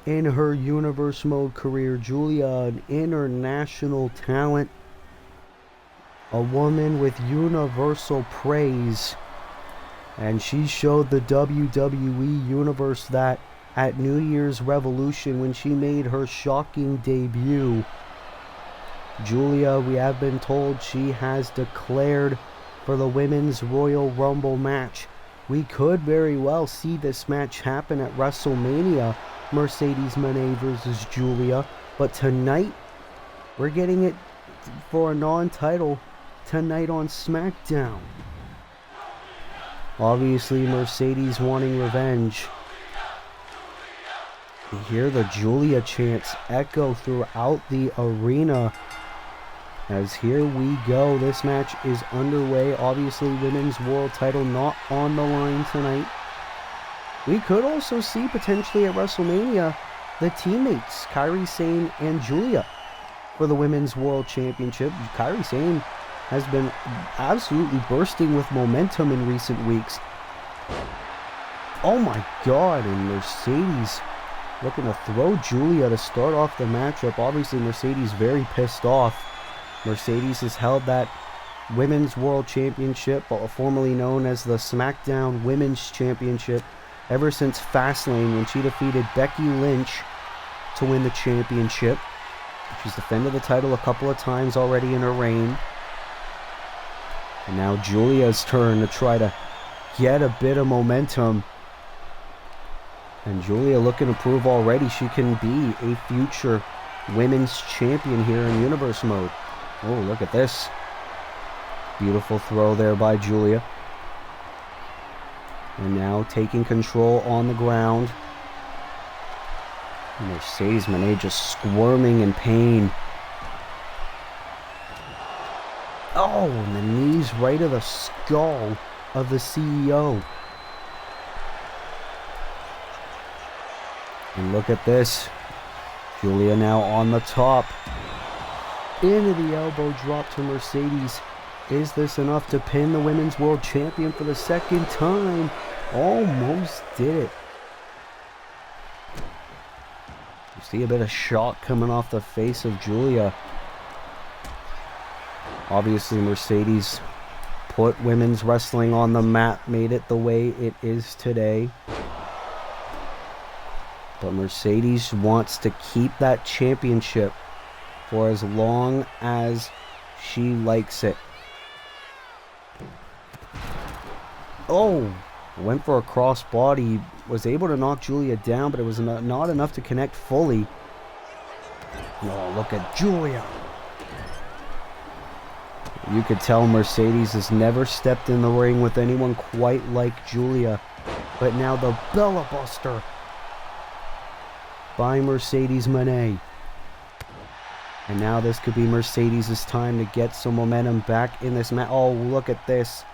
in her Universe Mode career. Julia, an international talent, a woman with universal praise, and she showed the WWE Universe that at New Year's Revolution when she made her shocking debut. Julia, we have been told, she has declared for the Women's Royal Rumble match. We could very well see this match happen at WrestleMania, Mercedes Moné versus Julia, but tonight we're getting it for a non-title tonight on Smackdown. Obviously Mercedes wanting revenge. You hear the Julia chants echo throughout the arena. As here we go, this match is underway. Obviously Women's World title not on the line tonight. We could also see potentially at WrestleMania the teammates, Kairi Sane and Julia, for the Women's World Championship. Kairi Sane has been absolutely bursting with momentum in recent weeks. Oh my god, and Mercedes looking to throw Julia to start off the matchup. Obviously Mercedes very pissed off. Mercedes has held that Women's World Championship, formerly known as the Smackdown Women's Championship, ever since Fastlane when she defeated Becky Lynch to win the championship. She's defended the title a couple of times already in her reign. And now Julia's turn to try to get a bit of momentum. And Julia looking to prove already she can be a future women's champion here in Universe Mode. Oh, look at this. Beautiful throw there by Julia. And now taking control on the ground. Mercedes Moné just squirming in pain. Oh, and the knees right of the skull of the CEO. And look at this. Julia now on the top. Into the elbow drop to Mercedes. Is this enough to pin the Women's World Champion for the second time? Almost did it. You see a bit of shock coming off the face of Julia. Obviously Mercedes put women's wrestling on the map, made it the way it is today. But Mercedes wants to keep that championship for as long as she likes it. Oh, went for a cross body, was able to knock Julia down, but it was not enough to connect fully. Oh, look at Julia. You could tell Mercedes has never stepped in the ring with anyone quite like Julia. But now the Bella Buster by Mercedes Moné. And now this could be Mercedes' time to get some momentum back in this match. Oh, look at this.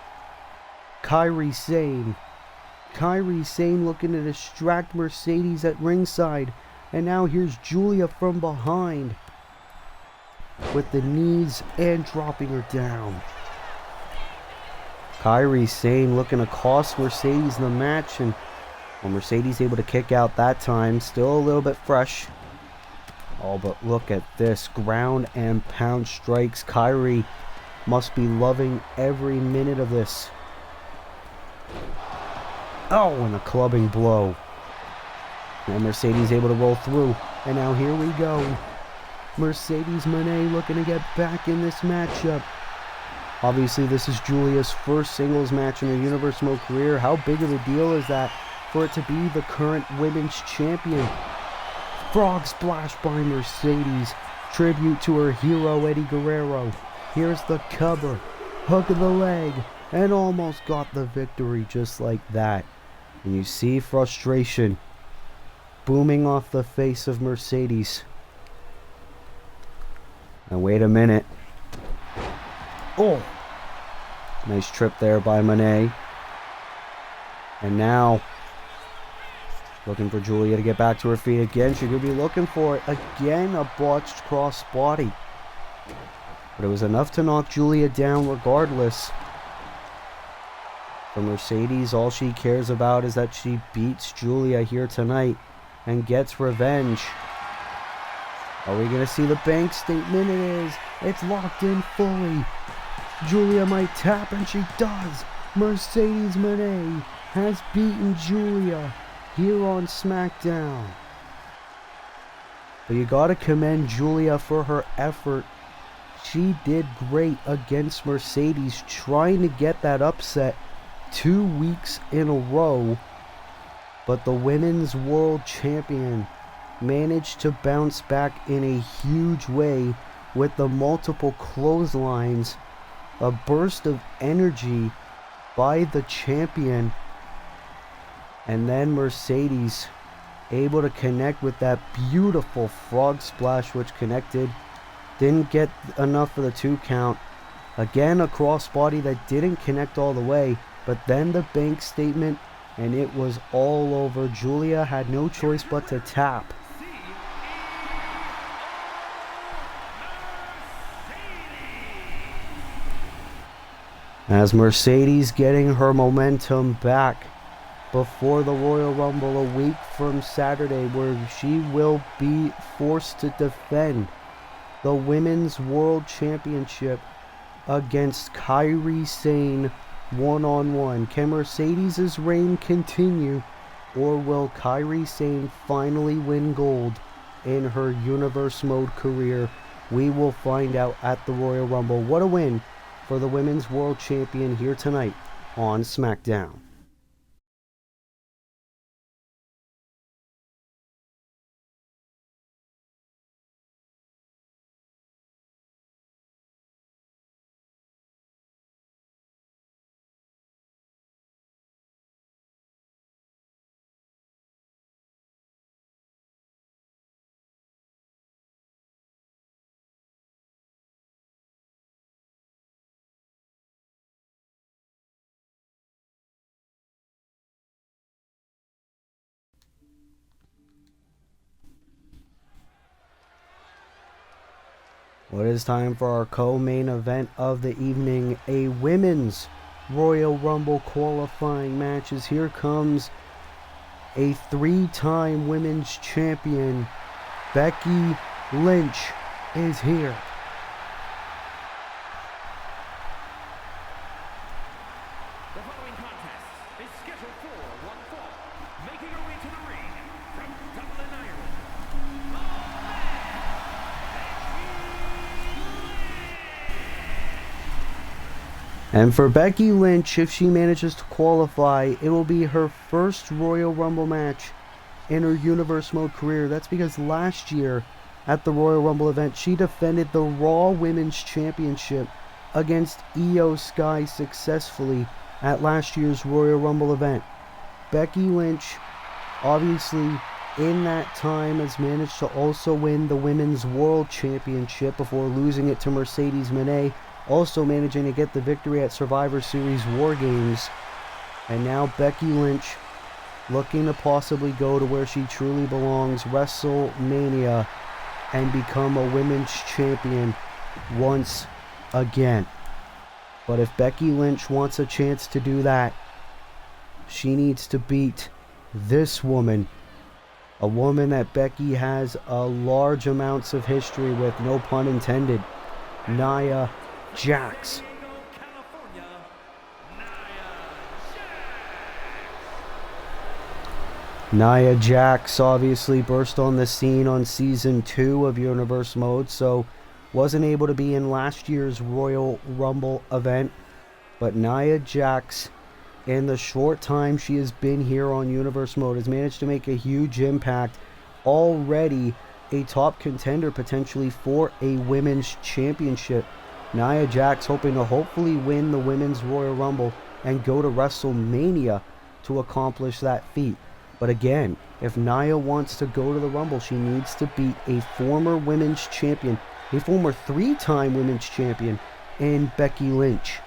Kairi Sane Kairi Sane looking to distract Mercedes at ringside. And now here's Julia from behind with the knees and dropping her down. Kairi Sane looking to cost Mercedes the match, and Mercedes able to kick out that time. Still a little bit fresh. Oh, but look at this. Ground and pound strikes. Kairi must be loving every minute of this. Oh, and a clubbing blow. And Mercedes able to roll through. And now here we go. Mercedes Moné looking to get back in this matchup. Obviously, this is Julia's first singles match in her Universe Mode career. How big of a deal is that for it to be the current women's champion? Frog splash by Mercedes. Tribute to her hero, Eddie Guerrero. Here's the cover. Hook of the leg. And almost got the victory just like that. And you see frustration booming off the face of Mercedes. And wait a minute. Oh! Nice trip there by Moné. And now, looking for Julia to get back to her feet again. She could be looking for it. Again, a botched cross body. But it was enough to knock Julia down regardless. For Mercedes, all she cares about is that she beats Julia here tonight and gets revenge. Are we going to see the bank statement? It is. It's locked in fully. Julia might tap, and she does. Mercedes Moné has beaten Julia here on Smackdown. But you got to commend Julia for her effort. She did great against Mercedes, trying to get that upset 2 weeks in a row. But the Women's World Champion managed to bounce back in a huge way with the multiple clotheslines, a burst of energy by the champion, and then Mercedes able to connect with that beautiful frog splash, which connected. Didn't get enough for the 2 count. Again, a crossbody that didn't connect all the way, but then the bank statement, and it was all over. Julia had no choice but to tap. As Mercedes getting her momentum back before the Royal Rumble a week from Saturday, where she will be forced to defend the Women's World Championship against Kairi Sane one-on-one. Can Mercedes' reign continue, or will Kairi Sane finally win gold in her Universe Mode career? We will find out at the Royal Rumble. What a win for the Women's World Champion here tonight on Smackdown. Well, it is time for our co-main event of the evening, a Women's Royal Rumble qualifying matches. Here comes a 3-time Women's Champion. Becky Lynch is here. The following contest is scheduled for one fall. Making her way to the ring from Dublin, Ireland. And for Becky Lynch, if she manages to qualify, it will be her first Royal Rumble match in her Universe Mode career. That's because last year at the Royal Rumble event, she defended the Raw Women's Championship against Io Sky successfully at last year's Royal Rumble event. Becky Lynch, obviously, in that time has managed to also win the Women's World Championship before losing it to Mercedes Moné, also managing to get the victory at Survivor Series War Games. And now Becky Lynch looking to possibly go to where she truly belongs, WrestleMania, and become a women's champion once again. But if Becky Lynch wants a chance to do that, she needs to beat this woman, a woman that Becky has a large amounts of history with, no pun intended, Nia Jax. Nia Jax obviously burst on the scene on Season 2 of Universe Mode, so wasn't able to be in last year's Royal Rumble event. But Nia Jax, in the short time she has been here on Universe Mode, has managed to make a huge impact. Already a top contender potentially for a women's championship. Nia Jax hoping to hopefully win the Women's Royal Rumble and go to WrestleMania to accomplish that feat. But again, if Nia wants to go to the Rumble, she needs to beat a former women's champion, a former 3-time women's champion, in Becky Lynch.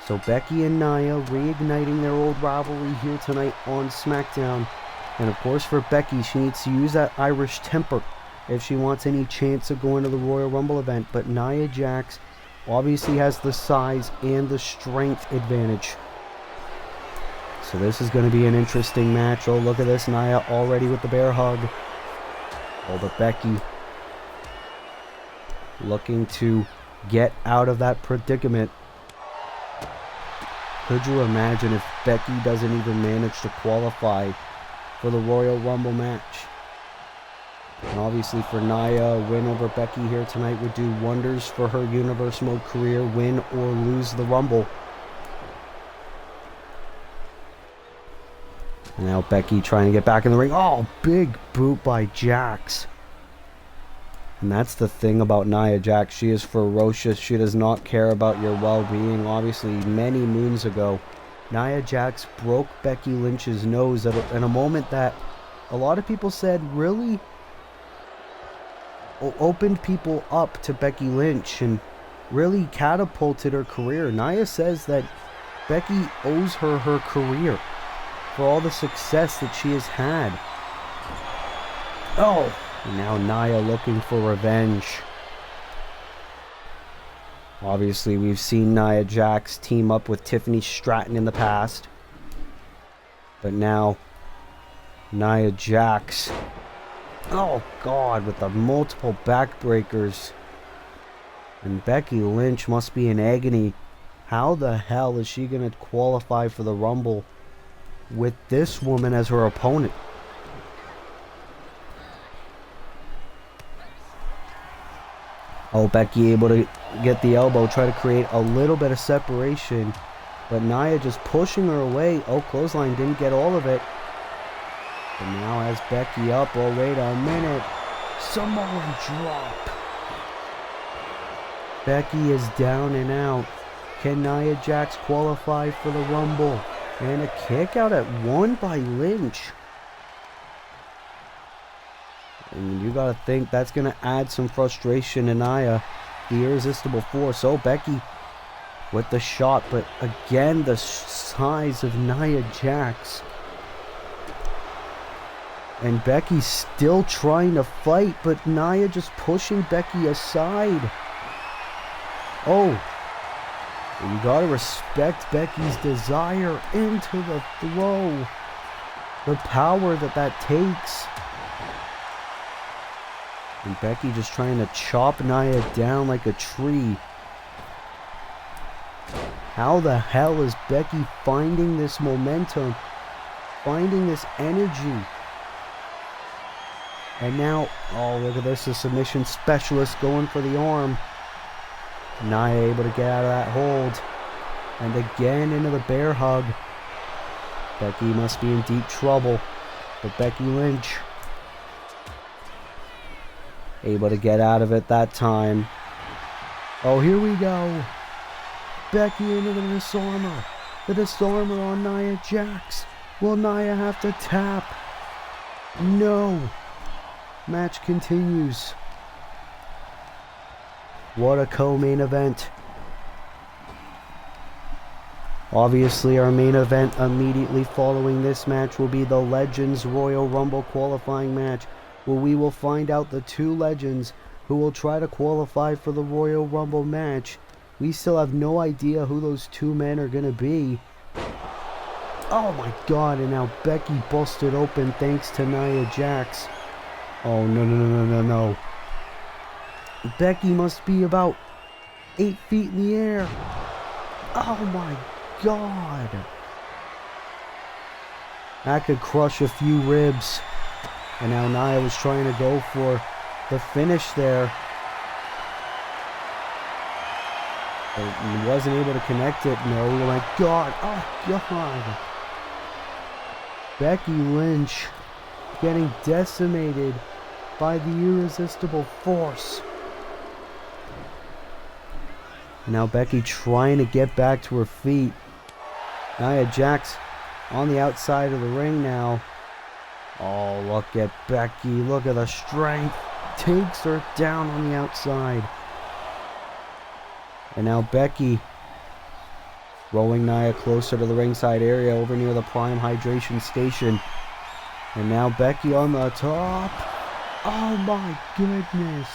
So Becky and Nia reigniting their old rivalry here tonight on SmackDown. And of course for Becky, she needs to use that Irish temper if she wants any chance of going to the Royal Rumble event. But Nia Jax obviously has the size and the strength advantage. So this is going to be an interesting match. Oh, look at this. Nia already with the bear hug. Oh, but Becky looking to get out of that predicament. Could you imagine if Becky doesn't even manage to qualify for the Royal Rumble match? And obviously for Nia, a win over Becky here tonight would do wonders for her Universe Mode career, win or lose the Rumble. And now Becky trying to get back in the ring. Oh, big boot by Jax. And that's the thing about Nia Jax. She is ferocious. She does not care about your well-being. Obviously, many moons ago, Nia Jax broke Becky Lynch's nose in a moment that a lot of people said really opened people up to Becky Lynch and really catapulted her career. Nia says that Becky owes her her career for all the success that she has had. Oh, and now Nia looking for revenge. Obviously, we've seen Nia Jax team up with Tiffany Stratton in the past. But now, Nia Jax, oh God, with the multiple backbreakers. And Becky Lynch must be in agony. How the hell is she going to qualify for the Rumble with this woman as her opponent? Oh, Becky able to get the elbow, try to create a little bit of separation. But Nia just pushing her away. Oh, clothesline didn't get all of it. But now has Becky up. Oh, wait a minute. Samoan drop. Becky is down and out. Can Nia Jax qualify for the Rumble? And a kick out at 1 by Lynch. And you gotta think that's gonna add some frustration to Nia. The irresistible force. Oh, Becky with the shot, but again the size of Nia Jax. And Becky still trying to fight, but Nia just pushing Becky aside. Oh, you gotta respect Becky's desire into the throw. The power that takes. And Becky just trying to chop Nia down like a tree. How the hell is Becky finding this momentum? Finding this energy? And now, oh, look at this, the submission specialist going for the arm. Nia able to get out of that hold. And again into the bear hug. Becky must be in deep trouble. But Becky Lynch able to get out of it that time. Oh, here we go. Becky into the disarmer. The disarmer on Nia Jax. Will Nia have to tap? No. Match continues. What a co-main event. Obviously, our main event immediately following this match will be the Legends Royal Rumble qualifying match, where we will find out the two legends who will try to qualify for the Royal Rumble match. We still have no idea who those two men are going to be. Oh my god, and now Becky busted open thanks to Nia Jax. Oh, no. Becky must be about 8 feet in the air. Oh my god. That could crush a few ribs. And now Nia was trying to go for the finish there. But he wasn't able to connect it. No, my god. Oh god. Becky Lynch getting decimated by the irresistible force. Now Becky trying to get back to her feet. Nia Jax on the outside of the ring now. Oh, look at Becky. Look at the strength. Takes her down on the outside. And now Becky rolling Nia closer to the ringside area over near the Prime Hydration Station. And now Becky on the top. Oh my goodness.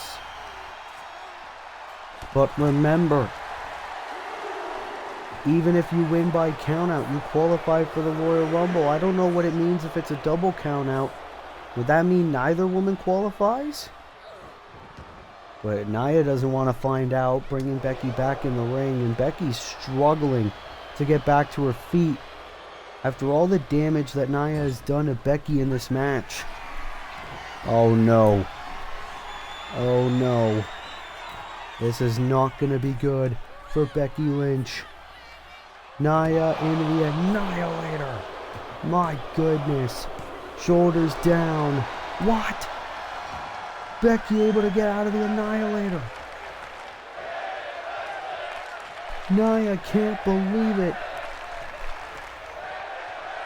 But remember, even if you win by countout, you qualify for the Royal Rumble. I don't know what it means if it's a double countout. Would that mean neither woman qualifies? But Nia doesn't want to find out, bringing Becky back in the ring. And Becky's struggling to get back to her feet after all the damage that Nia has done to Becky in this match. Oh no. Oh no. This is not going to be good for Becky Lynch. Nia in the Annihilator. My goodness. Shoulders down. What? Becky able to get out of the Annihilator. Nia can't believe it.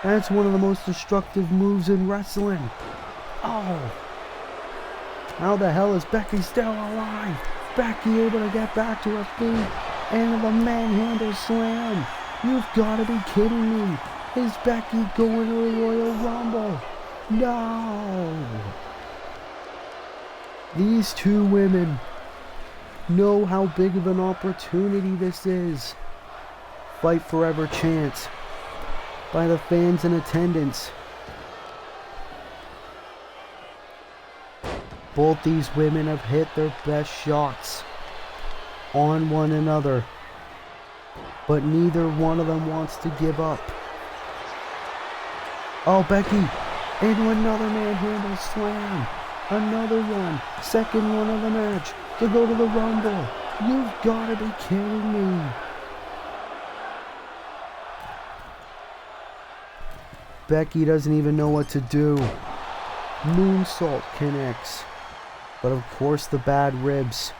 That's one of the most destructive moves in wrestling. Oh. How the hell is Becky still alive? Becky able to get back to her feet. And the manhandle slam. You've got to be kidding me. Is Becky going to the Royal Rumble? No. These two women know how big of an opportunity this is. Fight Forever chants by the fans in attendance. Both these women have hit their best shots on one another, but neither one of them wants to give up. Oh, Becky into another manhandle slam. Another one. Second one of the match to go to the Rumble. You've got to be kidding me. Becky doesn't even know what to do. Moonsault connects. But of course the bad ribs.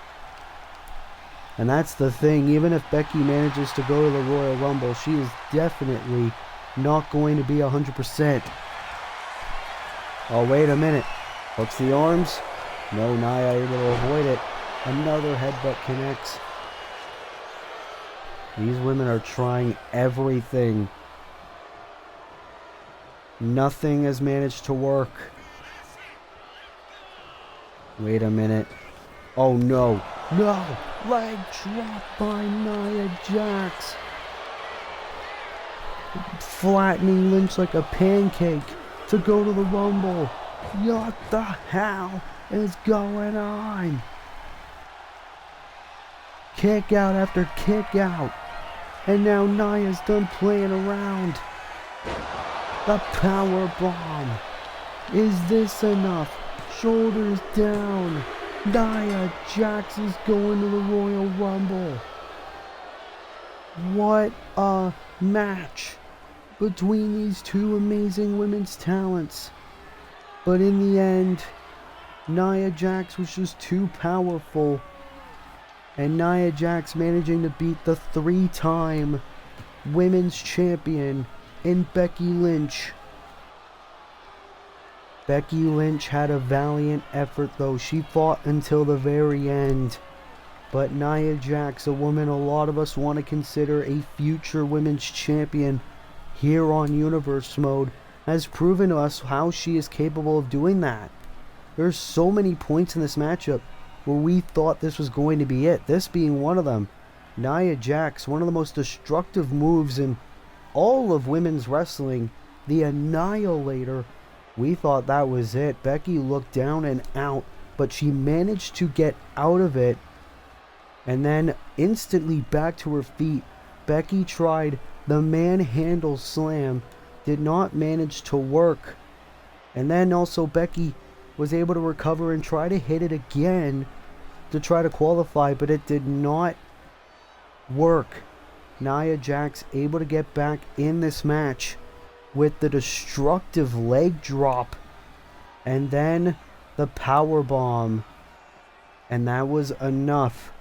And that's the thing. Even if Becky manages to go to the Royal Rumble, she is definitely not going to be 100%. Oh, wait a minute. Hooks the arms. No, Nia able to avoid it. Another headbutt connects. These women are trying everything. Nothing has managed to work. Wait a minute. Oh no. No! Leg drop by Nia Jax. Flattening Lynch like a pancake to go to the Rumble. What the hell is going on? Kick out after kick out. And now Nia's done playing around. The power bomb. Is this enough? Shoulders down. Nia Jax is going to the Royal Rumble. What a match between these two amazing women's talents. But in the end, Nia Jax was just too powerful. And Nia Jax managing to beat the 3-time women's champion in Becky Lynch. Becky Lynch had a valiant effort though. She fought until the very end. But Nia Jax, a woman a lot of us want to consider a future women's champion here on Universe Mode, has proven to us how she is capable of doing that. There's so many points in this matchup where we thought this was going to be it, this being one of them. Nia Jax, one of the most destructive moves in all of women's wrestling, the Annihilator. We thought that was it. Becky looked down and out, but she managed to get out of it and then instantly back to her feet. Becky tried the manhandle slam, did not manage to work, and then also Becky was able to recover and try to hit it again to try to qualify, but it did not work. Nia Jax able to get back in this match with the destructive leg drop and then the power bomb, and that was enough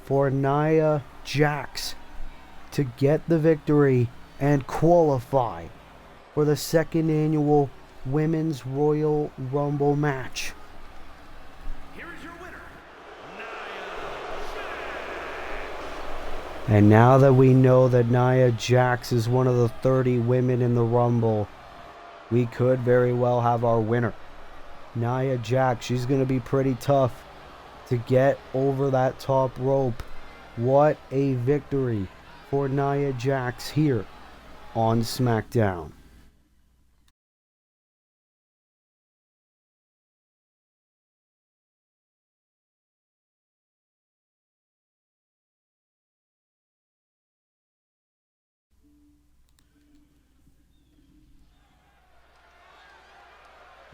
for Nia Jax to get the victory and qualify for the second annual Women's Royal Rumble match. Here is your winner, Nia Jax. And now that we know that Nia Jax is one of the 30 women in the Rumble, we could very well have our winner. Nia Jax, she's going to be pretty tough to get over that top rope. What a victory for Nia Jax here on Smackdown.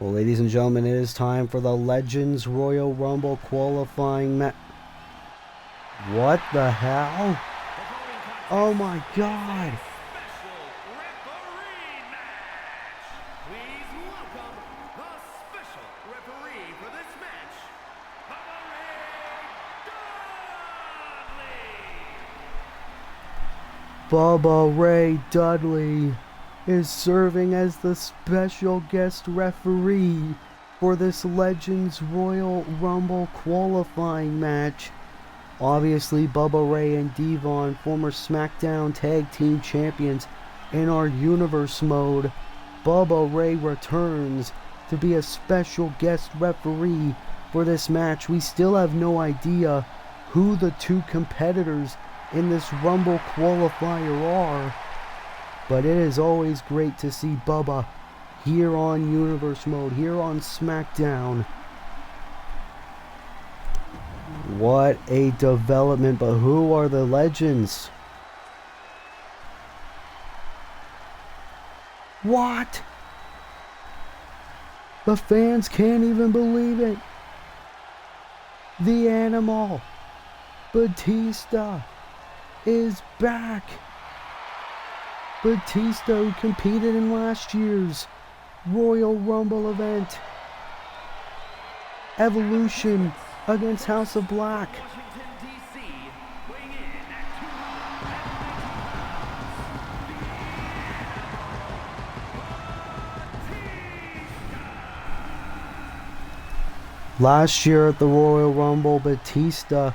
Well, ladies and gentlemen, it is time for the Legends Royal Rumble qualifying match. What the hell? Oh my God. Special referee match. Please welcome the special referee for this match, Bubba Ray Dudley is serving as the special guest referee for this Legends Royal Rumble qualifying match. Obviously, Bubba Ray and Devon, former SmackDown Tag Team Champions in our Universe Mode. Bubba Ray returns to be a special guest referee for this match. We still have no idea who the two competitors in this Rumble qualifier are, but it is always great to see Bubba here on Universe Mode, here on SmackDown. What a development, but who are the Legends? What? The fans can't even believe it. The Animal, Batista, is back. Batista, who competed in last year's Royal Rumble event. Evolution against House of Black. Washington, D.C., weighing in at 200. Last year at the Royal Rumble, Batista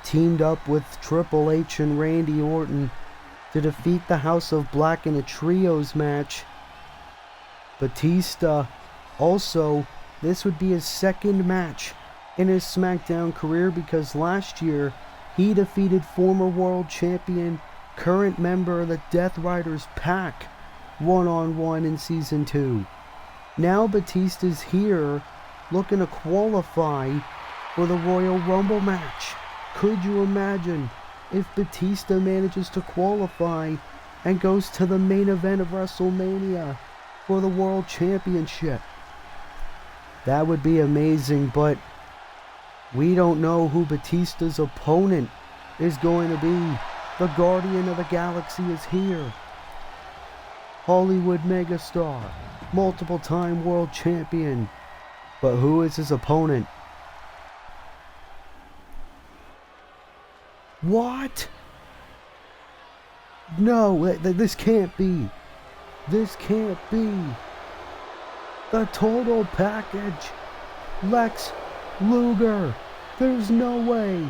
teamed up with Triple H and Randy Orton to defeat the House of Black in a trios match. Batista also, this would be his second match in his SmackDown career, because last year he defeated former world champion, current member of the Death Riders Pac, one-on-one in Season 2. Now Batista's here looking to qualify for the Royal Rumble match. Could you imagine if Batista manages to qualify and goes to the main event of WrestleMania for the World Championship? That would be amazing, but we don't know who Batista's opponent is going to be. The Guardian of the Galaxy is here. Hollywood megastar, multiple-time world champion. But who is his opponent? What? No, this can't be. This can't be. The total package. Lex Luger. There's no way.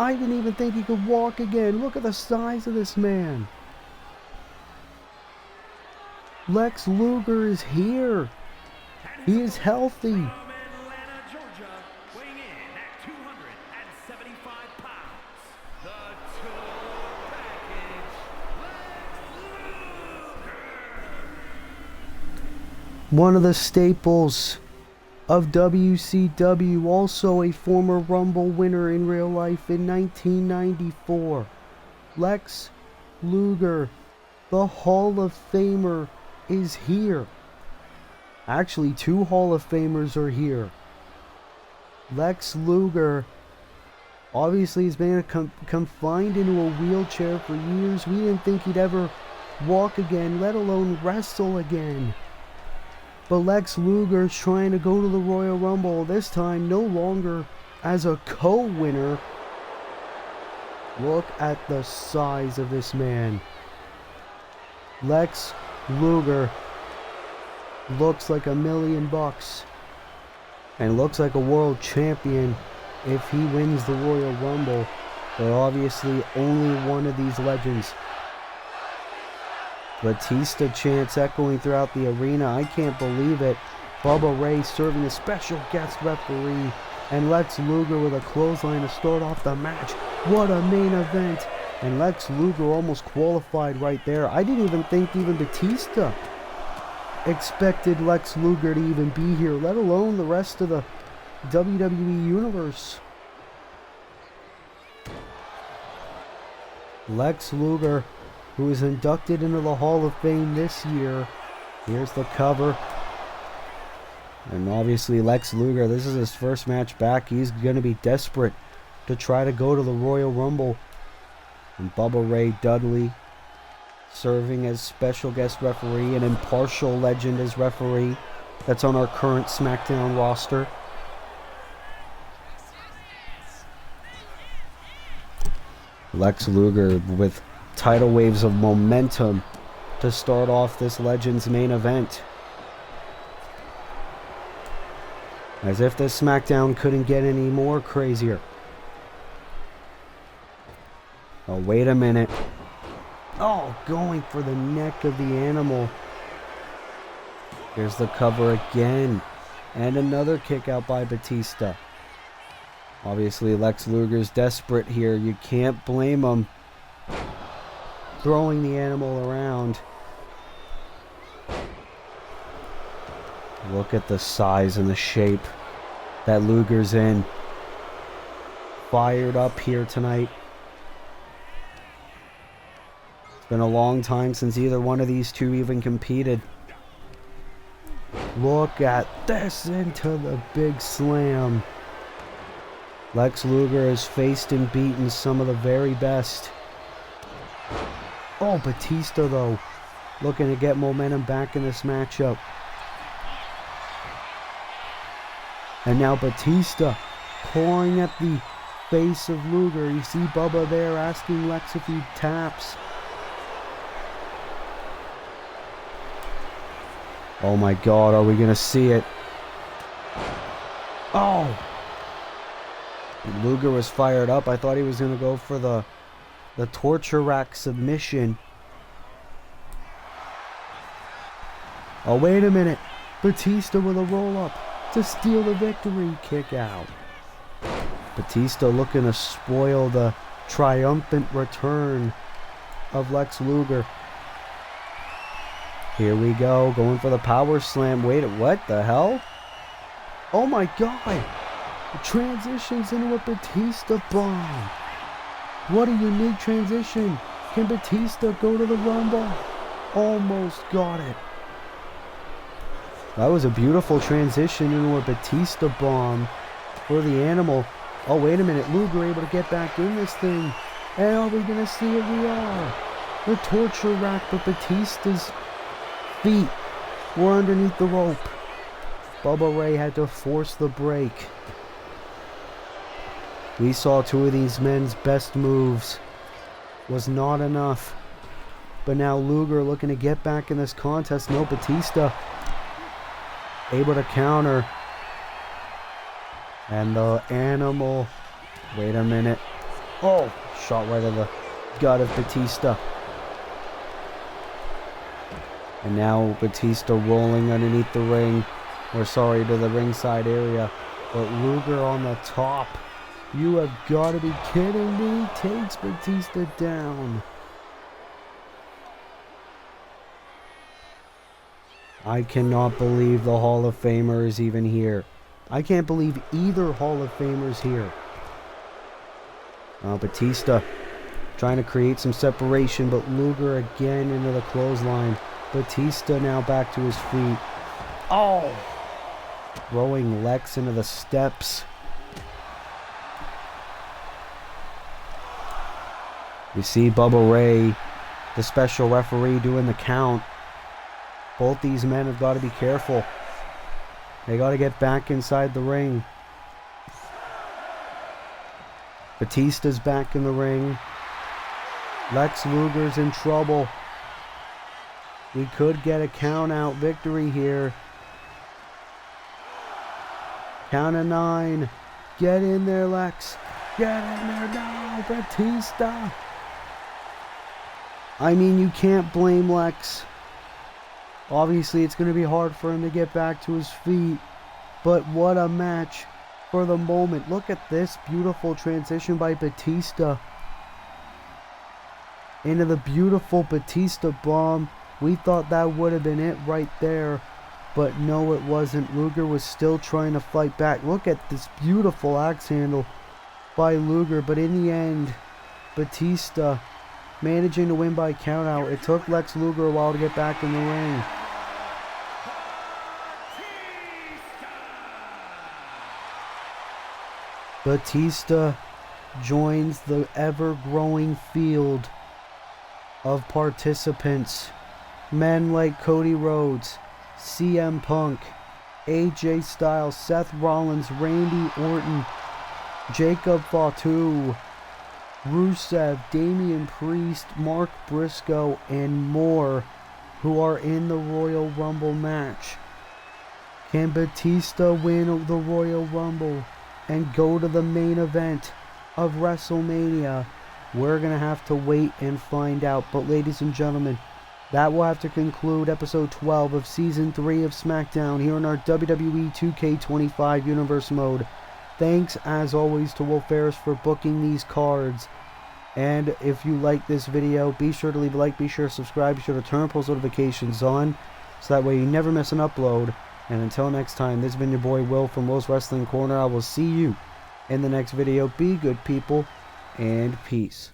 I didn't even think he could walk again. Look at the size of this man. Lex Luger is here. He is healthy. From Atlanta, Georgia, weighing in at 275 pounds, the total package, Lex Luger. One of the staples of WCW, also a former Rumble winner in real life in 1994. Lex Luger, the Hall of Famer, is here. Actually, 2 Hall of Famers are here. Lex Luger obviously has been confined into a wheelchair for years. We didn't think he'd ever walk again, let alone wrestle again. But Lex Luger is trying to go to the Royal Rumble, this time no longer as a co-winner. Look at the size of this man. Lex Luger looks like $1 million and looks like a world champion if he wins the Royal Rumble. But obviously only one of these legends. Batista chants echoing throughout the arena. I can't believe it. Bubba Ray serving as special guest referee, and Lex Luger with a clothesline to start off the match. What a main event. And Lex Luger almost qualified right there. I didn't even think even Batista expected Lex Luger to even be here, let alone the rest of the WWE Universe. Lex Luger, who is inducted into the Hall of Fame this year. Here's the cover. And obviously Lex Luger, this is his first match back. He's going to be desperate to try to go to the Royal Rumble. And Bubba Ray Dudley serving as special guest referee, an impartial legend as referee. That's on our current Smackdown roster. Lex Luger with tidal waves of momentum to start off this Legends main event. As if this SmackDown couldn't get any more crazier. Oh, wait a minute. Oh, going for the neck of the animal. Here's the cover again. And another kick out by Batista. Obviously, Lex Luger's desperate here. You can't blame him. Throwing the animal around. Look at the size and the shape that Luger's in. Fired up here tonight. It's been a long time since either one of these two even competed. Look at this into the big slam. Lex Luger has faced and beaten some of the very best. Oh, Batista though, looking to get momentum back in this matchup. And now Batista clawing at the face of Luger. You see Bubba there asking Lex if he taps. Oh my God, are we gonna see it? Oh! Luger was fired up. I thought he was gonna go for the torture rack submission. Oh, wait a minute. Batista with a roll up to steal the victory. Kick out. Batista looking to spoil the triumphant return of Lex Luger. Here we go, going for the power slam. Wait, what the hell? Oh my God! It transitions into a Batista bomb. What a unique transition. Can Batista go to the Rumble? Almost got it. That was a beautiful transition into a Batista bomb for the animal. Oh, wait a minute. Luger able to get back in this thing. And are we going to see it? We are. The torture rack, but Batista's feet were underneath the rope. Bubba Ray had to force the break. We saw two of these men's best moves. Was not enough. But now Luger looking to get back in this contest. No, Batista able to counter. And the animal. Wait a minute. Oh, shot right in the gut of Batista. And now Batista rolling underneath the ring. Or sorry, to the ringside area. But Luger on the top. You have got to be kidding me. Takes Batista down. I cannot believe the Hall of Famer is even here. I can't believe either Hall of Famer is here. Batista trying to create some separation, but Luger again into the clothesline. Batista now back to his feet. Oh! Throwing Lex into the steps. You see Bubba Ray, the special referee, doing the count. Both these men have got to be careful. They got to get back inside the ring. Batista's back in the ring. Lex Luger's in trouble. We could get a count-out victory here. Count of 9. Get in there, Lex. Get in there now, Batista. I mean, you can't blame Lex. Obviously, it's going to be hard for him to get back to his feet. But what a match for the moment. Look at this beautiful transition by Batista. Into the beautiful Batista bomb. We thought that would have been it right there. But no, it wasn't. Luger was still trying to fight back. Look at this beautiful axe handle by Luger. But in the end, Batista managing to win by countout. It took Lex Luger a while to get back in the ring. Batista joins the ever-growing field of participants. Men like Cody Rhodes, CM Punk, AJ Styles, Seth Rollins, Randy Orton, Jacob Fatu, Rusev, Damian Priest, Mark Briscoe, and more, who are in the Royal Rumble match. Can Batista win the Royal Rumble and go to the main event of WrestleMania? We're going to have to wait and find out. But ladies and gentlemen, that will have to conclude episode 12 of season 3 of SmackDown here in our WWE 2K25 Universe mode. Thanks as always to Will Ferris for booking these cards. And if you like this video, be sure to leave a like, be sure to subscribe, be sure to turn post notifications on, so that way you never miss an upload. And until next time, this has been your boy Will from Will's Wrestling Corner. I will see you in the next video. Be good, people, and peace.